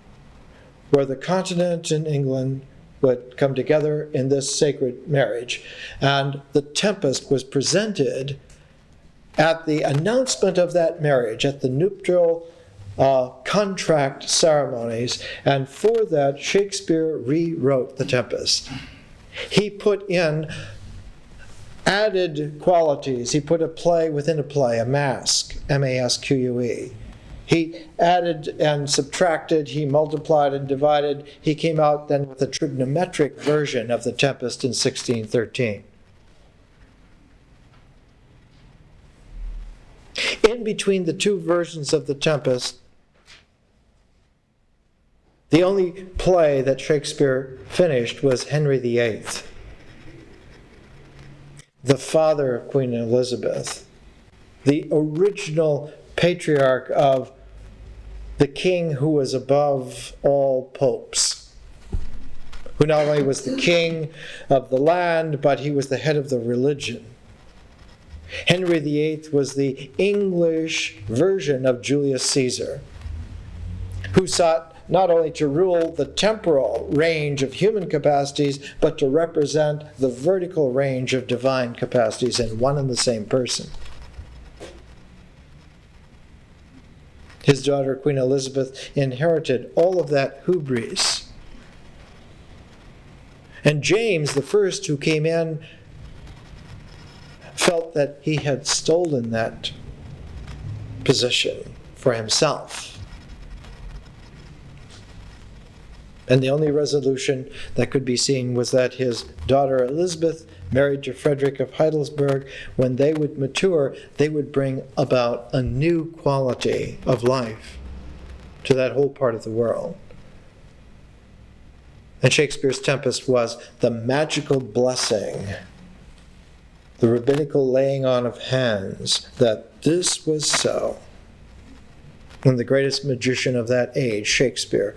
where the continent and England would come together in this sacred marriage. And The Tempest was presented at the announcement of that marriage, at the nuptial contract ceremonies, and for that Shakespeare rewrote The Tempest. He put in added qualities. He put a play within a play, a masque, M-A-S-Q-U-E. He added and subtracted, he multiplied and divided. He came out then with a trigonometric version of The Tempest in 1613. In between the two versions of The Tempest, the only play that Shakespeare finished was Henry VIII. the father of Queen Elizabeth, the original patriarch of the king who was above all popes, who not only was the king of the land, but he was the head of the religion. Henry VIII was the English version of Julius Caesar, who sought not only to rule the temporal range of human capacities, but to represent the vertical range of divine capacities in one and the same person. His daughter, Queen Elizabeth, inherited all of that hubris. And James, the first who came in, felt that he had stolen that position for himself. And the only resolution that could be seen was that his daughter Elizabeth, married to Frederick of Heidelberg, when they would mature, they would bring about a new quality of life to that whole part of the world. And Shakespeare's Tempest was the magical blessing, the rabbinical laying on of hands, that this was so. And the greatest magician of that age, Shakespeare,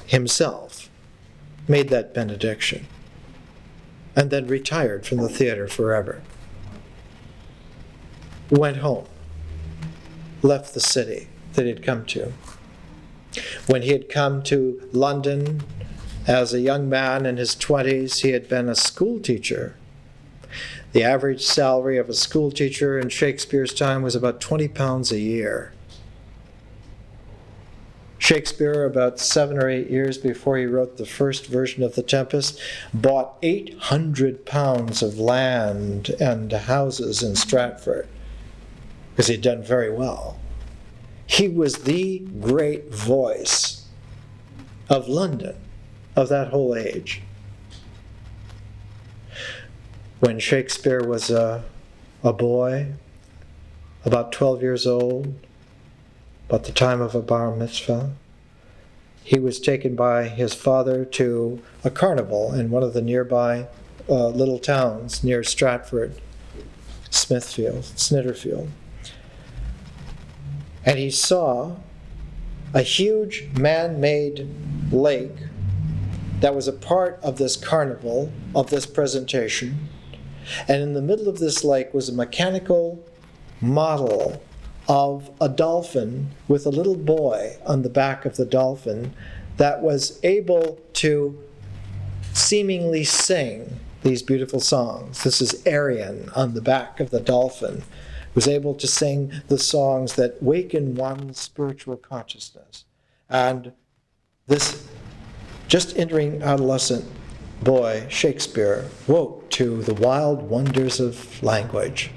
himself made that benediction and then retired from the theater forever. Went home, left the city that he'd come to. When he had come to London as a young man in his 20s, he had been a school teacher. The average salary of a school teacher in Shakespeare's time was about £20 a year. Shakespeare, about 7 or 8 years before he wrote the first version of The Tempest, bought 800 pounds of land and houses in Stratford because he'd done very well. He was the great voice of London, of that whole age. When Shakespeare was a boy, about 12 years old, about the time of a bar mitzvah, he was taken by his father to a carnival in one of the nearby little towns near Stratford, Snitterfield. And he saw a huge man-made lake that was a part of this carnival, of this presentation. And in the middle of this lake was a mechanical model of a dolphin with a little boy on the back of the dolphin that was able to seemingly sing these beautiful songs. This is Arion on the back of the dolphin, was able to sing the songs that waken one's spiritual consciousness. And this just entering adolescent boy, Shakespeare, woke to the wild wonders of language.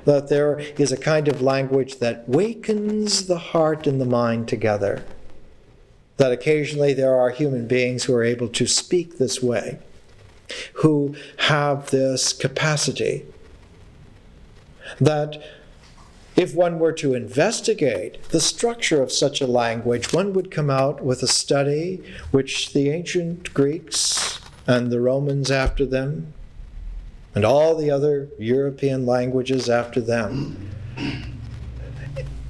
That there is a kind of language that wakens the heart and the mind together. That occasionally there are human beings who are able to speak this way, who have this capacity. That if one were to investigate the structure of such a language, one would come out with a study which the ancient Greeks and the Romans after them, and all the other European languages after them,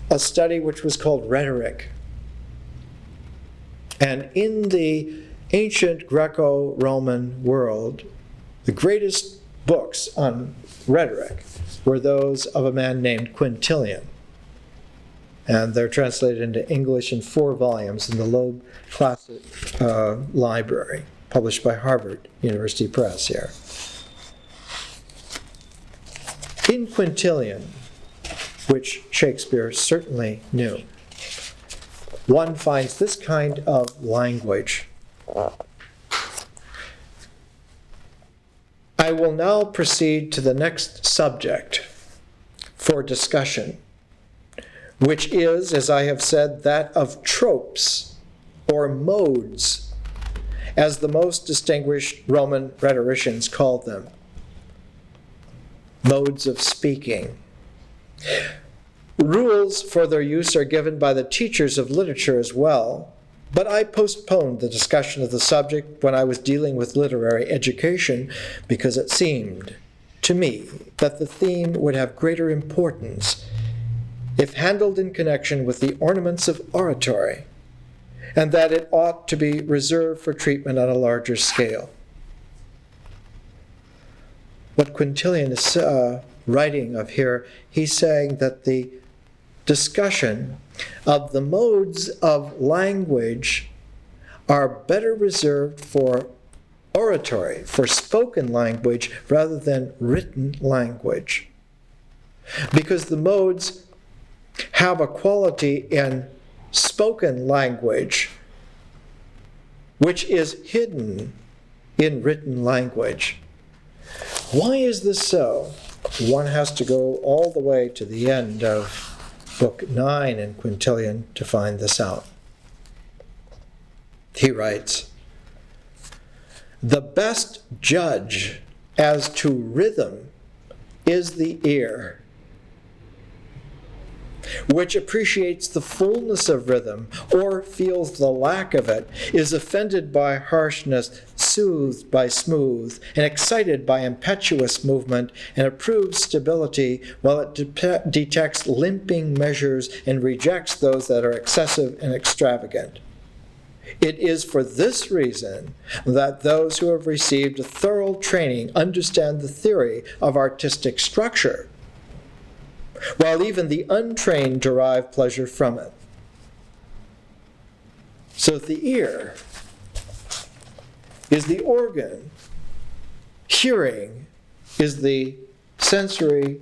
a study which was called rhetoric. And in the ancient Greco-Roman world, the greatest books on rhetoric were those of a man named Quintilian. And they're translated into English in 4 volumes in the Loeb Classic Library, published by Harvard University Press here. In Quintilian, which Shakespeare certainly knew, one finds this kind of language. I will now proceed to the next subject for discussion, which is, as I have said, that of tropes or modes, as the most distinguished Roman rhetoricians called them. Modes of speaking. Rules for their use are given by the teachers of literature as well, but I postponed the discussion of the subject when I was dealing with literary education because it seemed to me that the theme would have greater importance if handled in connection with the ornaments of oratory, and that it ought to be reserved for treatment on a larger scale. What Quintilian is writing of here, he's saying that the discussion of the modes of language are better reserved for oratory, for spoken language, rather than written language. Because the modes have a quality in spoken language which is hidden in written language. Why is this so? One has to go all the way to the end of Book 9 in Quintilian to find this out. He writes, "The best judge as to rhythm is the ear, which appreciates the fullness of rhythm or feels the lack of it, is offended by harshness, soothed by smooth, and excited by impetuous movement, and approves stability, while it detects limping measures and rejects those that are excessive and extravagant. It is for this reason that those who have received a thorough training understand the theory of artistic structure, while even the untrained derive pleasure from it." So the ear is the organ. Hearing is the sensory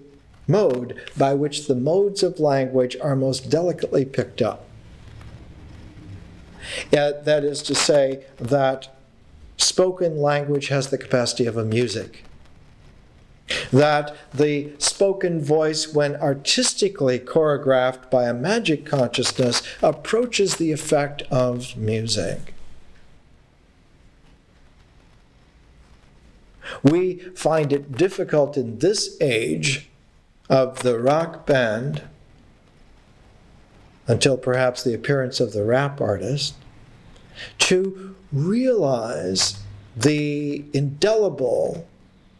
mode by which the modes of language are most delicately picked up. That is to say that spoken language has the capacity of a music. That the spoken voice, when artistically choreographed by a magic consciousness, approaches the effect of music. We find it difficult in this age of the rock band, until perhaps the appearance of the rap artist, to realize the indelible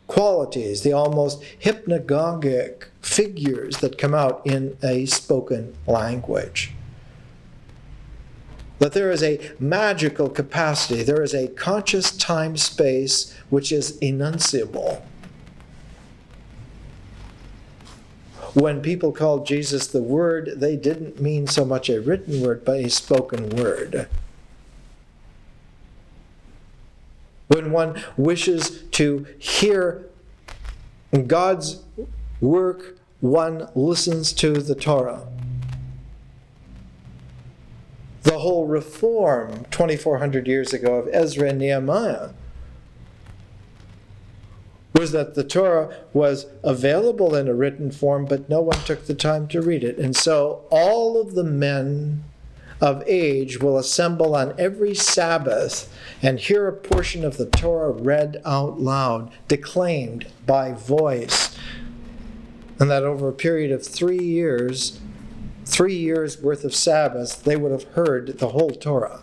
qualities, the almost hypnagogic figures that come out in a spoken language. That there is a magical capacity, there is a conscious time-space which is enunciable. When people called Jesus the Word, they didn't mean so much a written word, but a spoken word. When one wishes to hear God's work, one listens to the Torah. The whole reform 2,400 years ago of Ezra and Nehemiah was that the Torah was available in a written form, but no one took the time to read it. And so all of the men of age will assemble on every Sabbath and hear a portion of the Torah read out loud, declaimed by voice. And that over a period of 3 years worth of Sabbaths, they would have heard the whole Torah.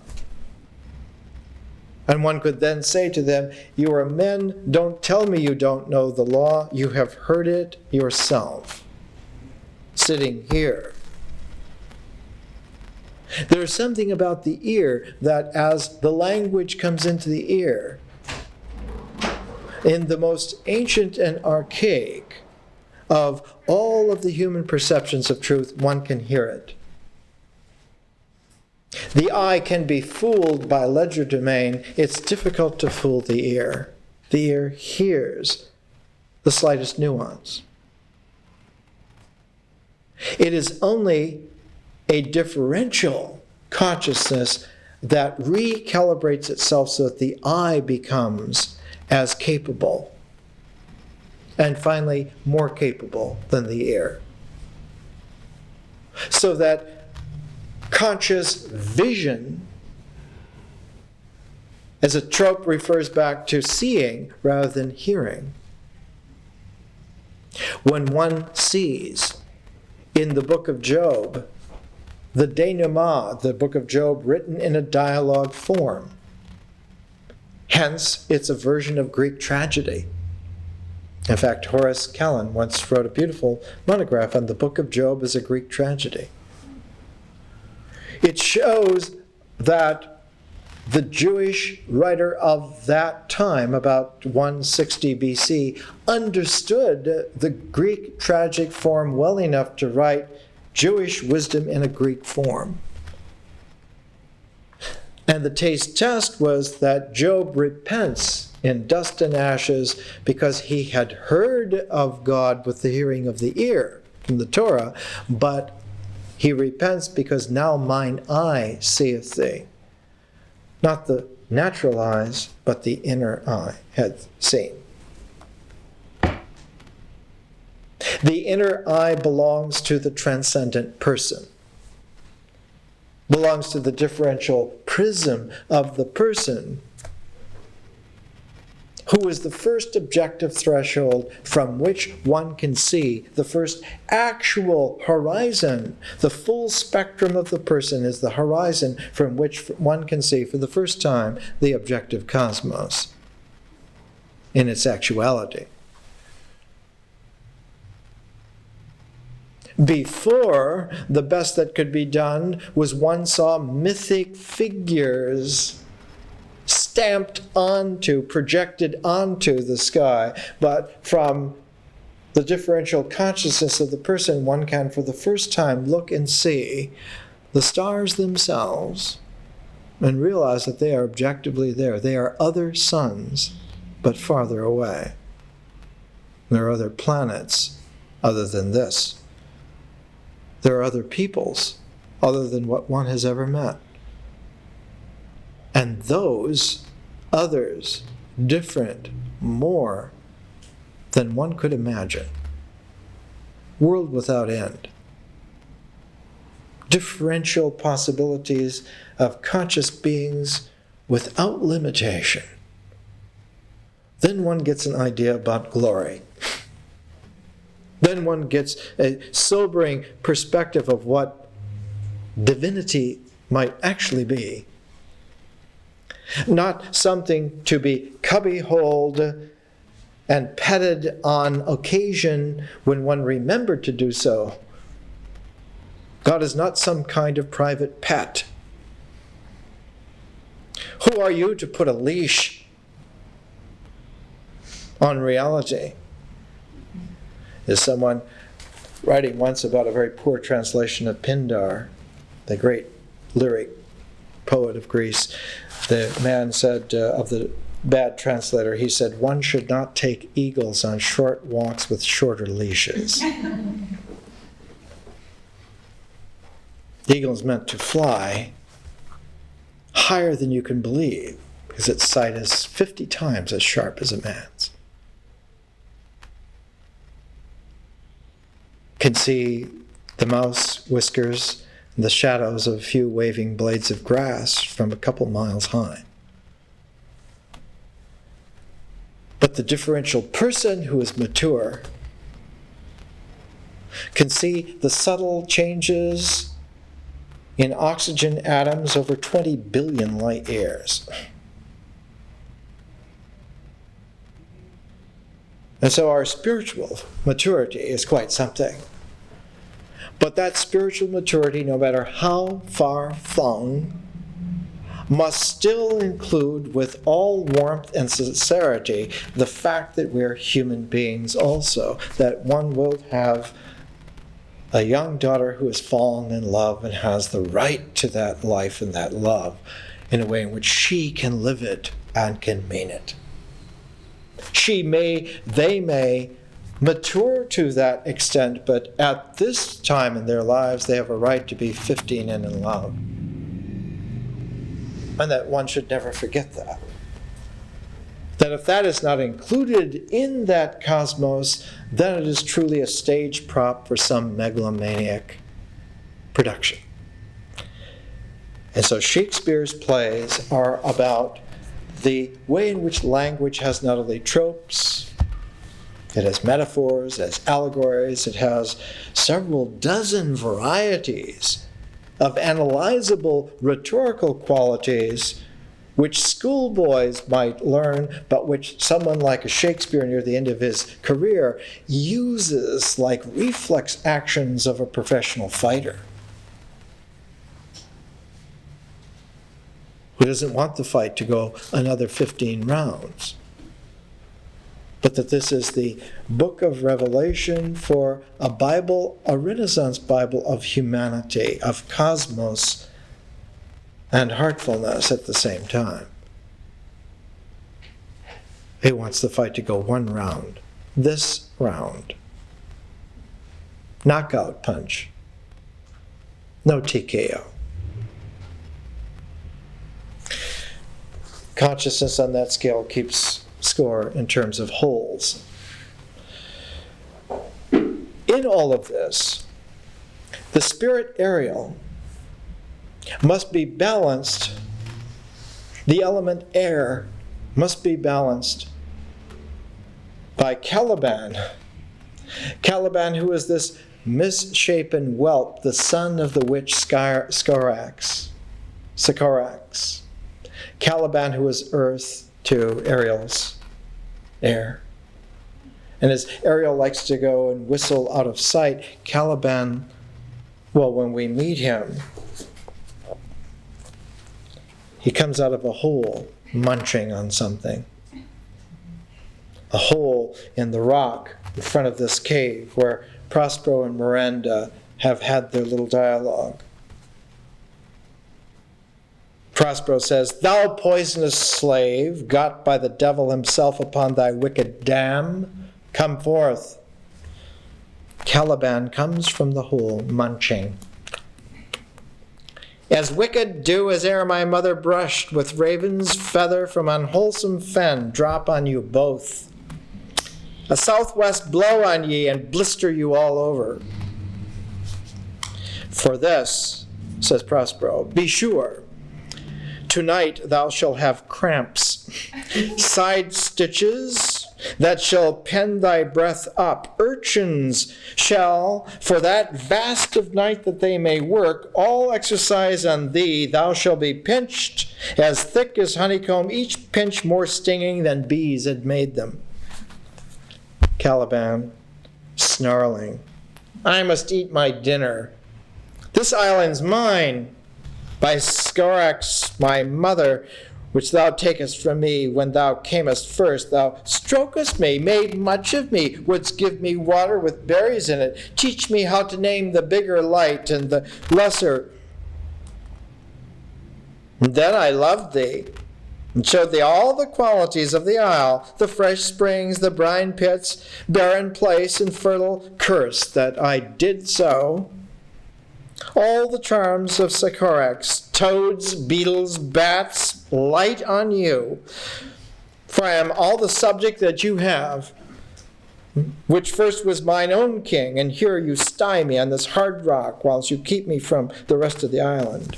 And one could then say to them, "You are men, don't tell me you don't know the law, you have heard it yourself, sitting here." There's something about the ear that as the language comes into the ear, in the most ancient and archaic of all of the human perceptions of truth, one can hear it. The eye can be fooled by legerdemain. It's difficult to fool the ear. The ear hears the slightest nuance. It is only a differential consciousness that recalibrates itself so that the eye becomes as capable, and finally more capable than the ear. So that conscious vision, as a trope, refers back to seeing rather than hearing. When one sees in the book of Job, the denouement, the book of Job written in a dialogue form, hence it's a version of Greek tragedy. In fact, Horace Callan once wrote a beautiful monograph on the book of Job as a Greek tragedy. It shows that the Jewish writer of that time, about 160 BC, understood the Greek tragic form well enough to write Jewish wisdom in a Greek form. And the taste test was that Job repents in dust and ashes because he had heard of God with the hearing of the ear from the Torah, but he repents because now mine eye seeth thee. Not the natural eyes, but the inner eye had seen. The inner eye belongs to the transcendent person, belongs to the differential prism of the person, who is the first objective threshold from which one can see the first actual horizon. The full spectrum of the person is the horizon from which one can see for the first time the objective cosmos in its actuality. Before, the best that could be done was one saw mythic figures stamped onto, projected onto the sky, but from the differential consciousness of the person, one can for the first time look and see the stars themselves and realize that they are objectively there. They are other suns, but farther away. There are other planets other than this. There are other peoples other than what one has ever met. And those others, different, more than one could imagine. World without end. Differential possibilities of conscious beings without limitation. Then one gets an idea about glory. Then one gets a sobering perspective of what divinity might actually be. Not something to be cubbyholed and petted on occasion when one remembered to do so. God is not some kind of private pet. Who are you to put a leash on reality? Is someone writing once about a very poor translation of Pindar, the great lyric poet of Greece. The man said of the bad translator, he said, one should not take eagles on short walks with shorter leashes. The eagle is meant to fly higher than you can believe, because its sight is 50 times as sharp as a man's. Can see the mouse whiskers and the shadows of a few waving blades of grass from a couple miles high. But the differential person who is mature can see the subtle changes in oxygen atoms over 20 billion light years. And so our spiritual maturity is quite something. But that spiritual maturity, no matter how far flung, must still include, with all warmth and sincerity, the fact that we're human beings also, that one will have a young daughter who has fallen in love and has the right to that life and that love in a way in which she can live it and can mean it. They may mature to that extent, but at this time in their lives, they have a right to be 15 and in love. And that one should never forget that. That if that is not included in that cosmos, then it is truly a stage prop for some megalomaniac production. And so Shakespeare's plays are about the way in which language has not only tropes, it has metaphors, it has allegories, it has several dozen varieties of analyzable rhetorical qualities which schoolboys might learn, but which someone like a Shakespeare near the end of his career uses like reflex actions of a professional fighter who doesn't want the fight to go another 15 rounds. But that this is the book of Revelation for a Bible, a Renaissance Bible of humanity, of cosmos and heartfulness at the same time. He wants the fight to go one round. This round. Knockout punch. No TKO. Consciousness on that scale keeps score in terms of wholes. In all of this, the spirit Ariel must be balanced. The element air must be balanced by Caliban. Caliban, who is this misshapen whelp, the son of the witch Sycorax. Caliban, who is earth to Ariel's air. And as Ariel likes to go and whistle out of sight, Caliban, well, when we meet him, he comes out of a hole munching on something. A hole in the rock in front of this cave where Prospero and Miranda have had their little dialogue. Prospero says, "Thou poisonous slave, got by the devil himself upon thy wicked dam, come forth." Caliban comes from the hole, munching. "As wicked do as ere my mother brushed with raven's feather from unwholesome fen, drop on you both. A southwest blow on ye and blister you all over. For this," says Prospero, "be sure, tonight thou shalt have cramps, side stitches that shall pen thy breath up. Urchins shall, for that vast of night that they may work, all exercise on thee. Thou shalt be pinched as thick as honeycomb, each pinch more stinging than bees had made them." Caliban, snarling, "I must eat my dinner. This island's mine. By Sycorax, my mother, which thou takest from me when thou camest first, thou strokest me, made much of me, wouldst give me water with berries in it, teach me how to name the bigger light and the lesser. And then I loved thee, and showed thee all the qualities of the isle, the fresh springs, the brine pits, barren place, and fertile curse that I did so. All the charms of Sycorax, toads, beetles, bats, light on you. For I am all the subject that you have, which first was mine own king, and here you stye me on this hard rock, whilst you keep me from the rest of the island.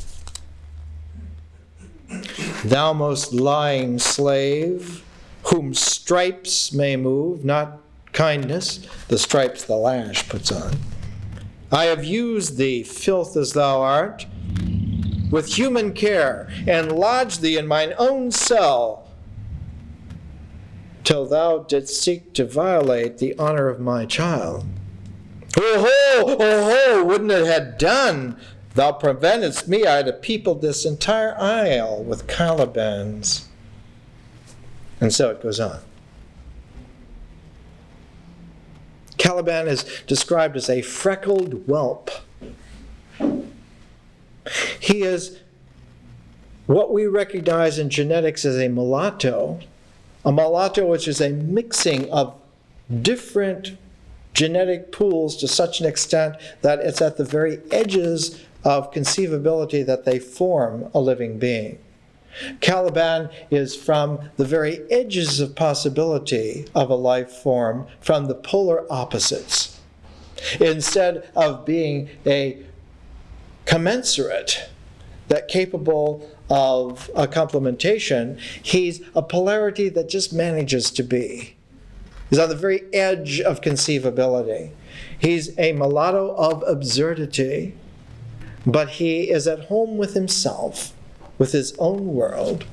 Thou most lying slave, whom stripes may move, not kindness, the stripes the lash puts on. I have used thee, filth as thou art, with human care, and lodged thee in mine own cell, till thou didst seek to violate the honor of my child. Oh, wouldn't it had done? Thou preventedst me, I had peopled this entire isle with Calibans. And so it goes on. Caliban is described as a freckled whelp. He is what we recognize in genetics as a mulatto which is a mixing of different genetic pools to such an extent that it's at the very edges of conceivability that they form a living being. Caliban is from the very edges of possibility of a life form, from the polar opposites. Instead of being a commensurate, that capable of a complementation, he's a polarity that just manages to be. He's on the very edge of conceivability. He's a mulatto of absurdity, but he is at home with himself, with his own world,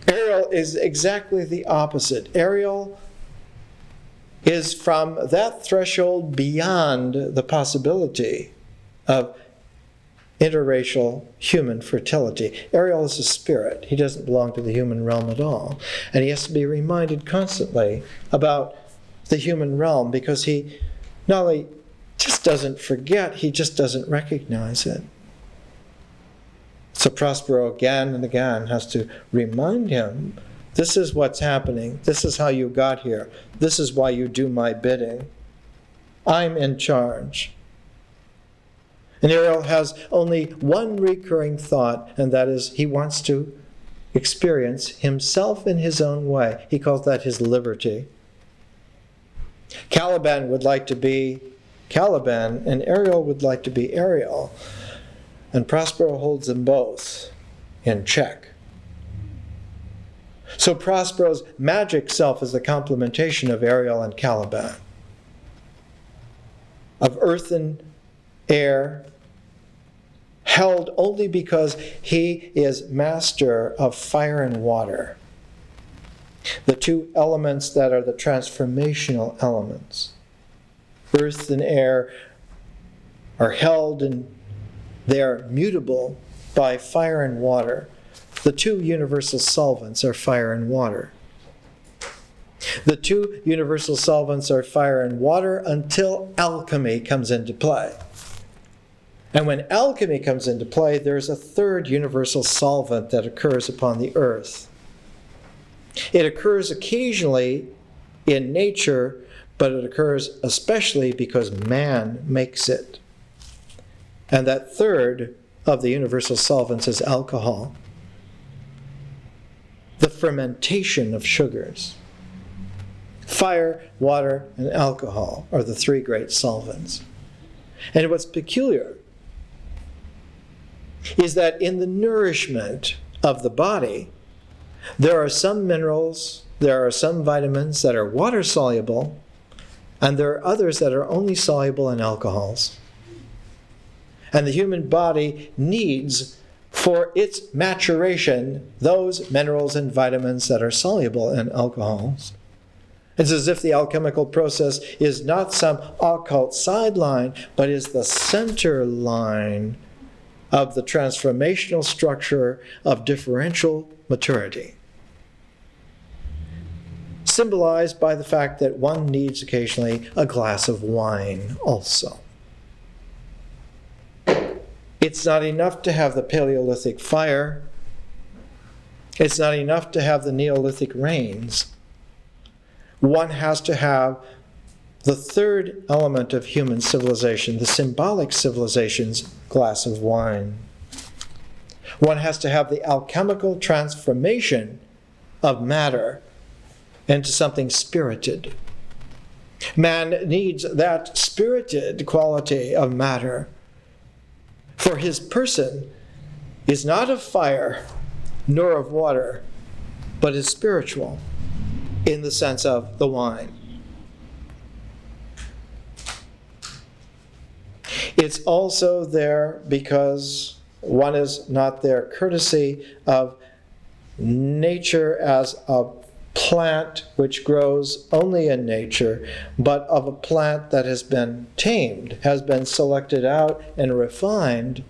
Ariel is exactly the opposite. Ariel is from that threshold beyond the possibility of interracial human fertility. Ariel is a spirit. He doesn't belong to the human realm at all. And he has to be reminded constantly about the human realm, because he not only just doesn't forget, he just doesn't recognize it. So Prospero again and again has to remind him, this is what's happening. This is how you got here. This is why you do my bidding. I'm in charge. And Ariel has only one recurring thought, and that is he wants to experience himself in his own way. He calls that his liberty. Caliban would like to be Caliban, and Ariel would like to be Ariel. And Prospero holds them both in check. So Prospero's magic self is the complementation of Ariel and Caliban, of earth and air, held only because he is master of fire and water, the two elements that are the transformational elements. Earth and air are held and they are mutable by fire and water. The two universal solvents are fire and water. The two universal solvents are fire and water until alchemy comes into play. And when alchemy comes into play, there's a third universal solvent that occurs upon the earth. It occurs occasionally in nature, but it occurs especially because man makes it. And that third of the universal solvents is alcohol, the fermentation of sugars. Fire, water, and alcohol are the three great solvents. And what's peculiar is that in the nourishment of the body, there are some minerals, there are some vitamins that are water soluble, and there are others that are only soluble in alcohols. And the human body needs, for its maturation, those minerals and vitamins that are soluble in alcohols. It's as if the alchemical process is not some occult sideline, but is the center line of the transformational structure of differential maturity, symbolized by the fact that one needs occasionally a glass of wine also. It's not enough to have the Paleolithic fire. It's not enough to have the Neolithic rains. One has to have the third element of human civilization, the symbolic civilization's glass of wine. One has to have the alchemical transformation of matter into something spirited. Man needs that spirited quality of matter, for his person is not of fire nor of water, but is spiritual in the sense of the wine. It's also there because one is not there courtesy of nature as a plant which grows only in nature, but of a plant that has been tamed, has been selected out and refined,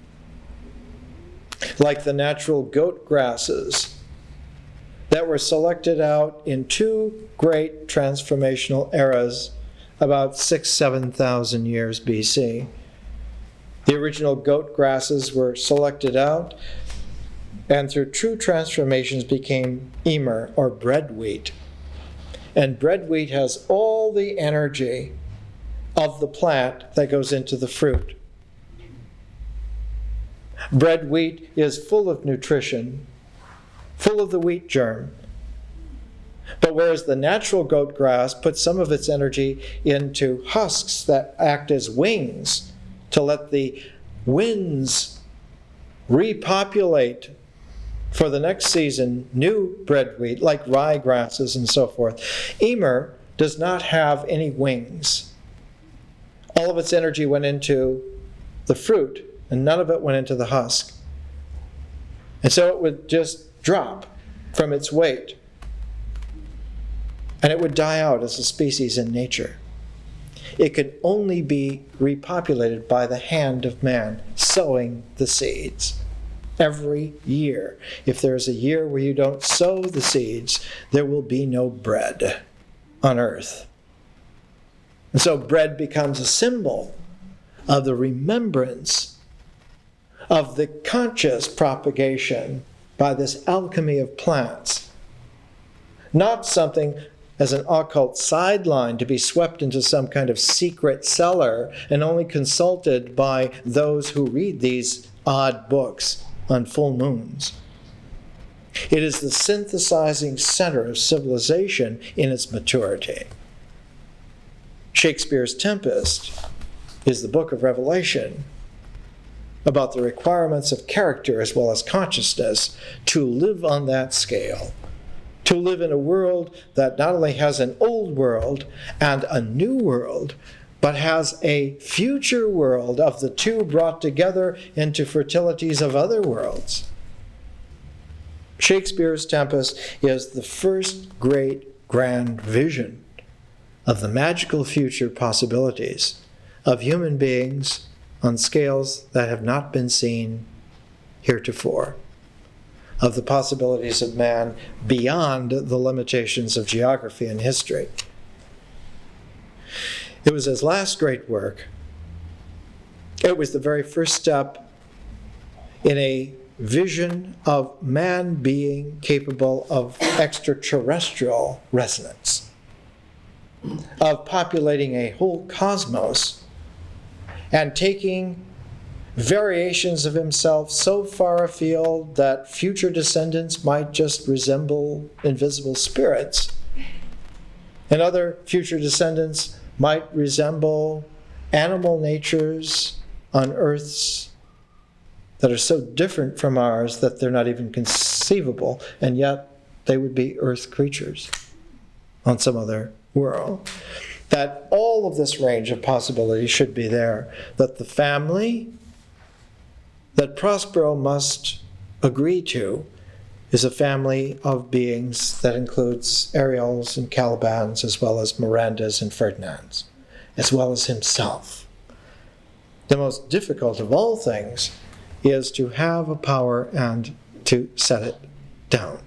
like the natural goat grasses that were selected out in two great transformational eras about 7,000 years BC. The original goat grasses were selected out and through true transformations became emmer or bread wheat. And bread wheat has all the energy of the plant that goes into the fruit. Bread wheat is full of nutrition, full of the wheat germ. But whereas the natural goat grass puts some of its energy into husks that act as wings to let the winds repopulate for the next season new bread wheat, like rye grasses and so forth. Emmer does not have any wings. All of its energy went into the fruit, and none of it went into the husk. And so it would just drop from its weight, and it would die out as a species in nature. It could only be repopulated by the hand of man, sowing the seeds. Every year. If there's a year where you don't sow the seeds, there will be no bread on earth. And so bread becomes a symbol of the remembrance of the conscious propagation by this alchemy of plants. Not something as an occult sideline to be swept into some kind of secret cellar and only consulted by those who read these odd books on full moons. It is the synthesizing center of civilization in its maturity. Shakespeare's Tempest is the book of Revelation about the requirements of character as well as consciousness to live on that scale, to live in a world that not only has an old world and a new world, but has a future world of the two brought together into fertilities of other worlds. Shakespeare's Tempest is the first great grand vision of the magical future possibilities of human beings on scales that have not been seen heretofore, of the possibilities of man beyond the limitations of geography and history. It was his last great work. It was the very first step in a vision of man being capable of extraterrestrial resonance, of populating a whole cosmos and taking variations of himself so far afield that future descendants might just resemble invisible spirits, and other future descendants might resemble animal natures on Earths that are so different from ours that they're not even conceivable, and yet they would be Earth creatures on some other world. That all of this range of possibilities should be there. That the family that Prospero must agree to is a family of beings that includes Ariels and Calibans, as well as Mirandas and Ferdinands, as well as himself. The most difficult of all things is to have a power and to set it down.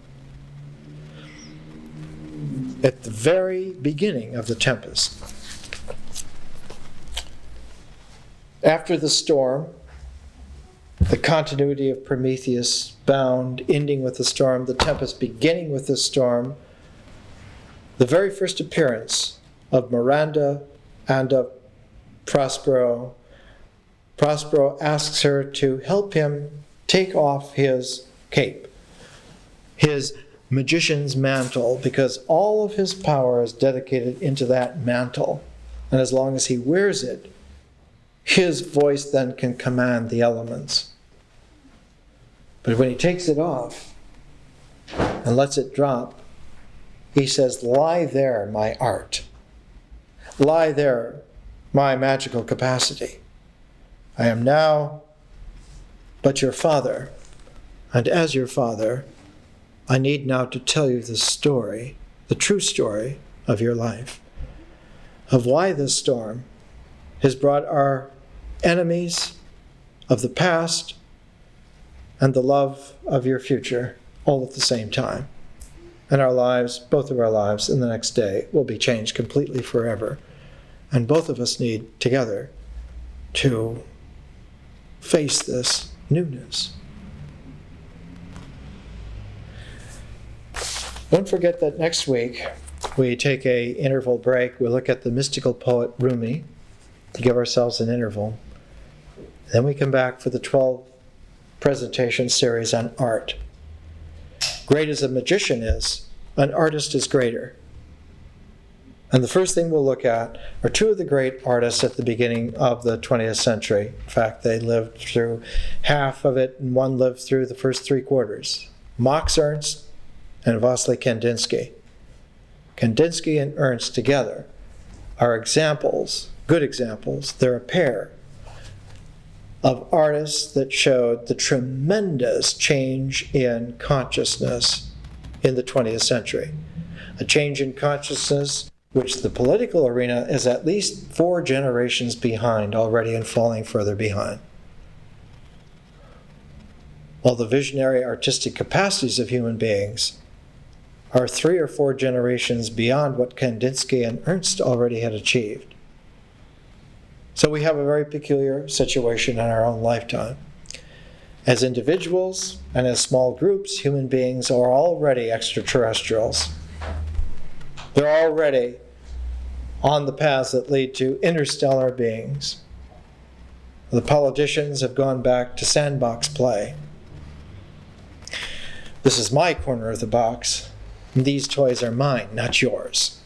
At the very beginning of the Tempest, after the storm, the continuity of Prometheus bound, ending with the storm, the Tempest beginning with the storm, the very first appearance of Miranda and of Prospero. Prospero asks her to help him take off his cape, his magician's mantle, because all of his power is dedicated into that mantle. And as long as he wears it, his voice then can command the elements. But when he takes it off and lets it drop, he says, "Lie there, my art. Lie there, my magical capacity. I am now but your father, and as your father, I need now to tell you the story, the true story of your life, of why this storm has brought our enemies of the past and the love of your future all at the same time. And our lives, both of our lives, in the next day will be changed completely forever. And both of us need together to face this newness." Don't forget that next week we take a interval break. We look at the mystical poet Rumi to give ourselves an interval. Then we come back for the 12 presentation series on art. Great as a magician is, an artist is greater. And the first thing we'll look at are two of the great artists at the beginning of the 20th century. In fact, they lived through half of it, and one lived through the first 3/4. Max Ernst and Vasily Kandinsky. Kandinsky and Ernst together are examples, good examples. They're a pair of artists that showed the tremendous change in consciousness in the 20th century. A change in consciousness which the political arena is at least 4 generations behind already and falling further behind. While the visionary artistic capacities of human beings are 3 or 4 generations beyond what Kandinsky and Ernst already had achieved. So we have a very peculiar situation in our own lifetime. As individuals and as small groups, human beings are already extraterrestrials. They're already on the paths that lead to interstellar beings. The politicians have gone back to sandbox play. This is my corner of the box. These toys are mine, not yours.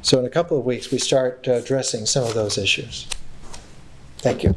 So in a couple of weeks, we start addressing some of those issues. Thank you.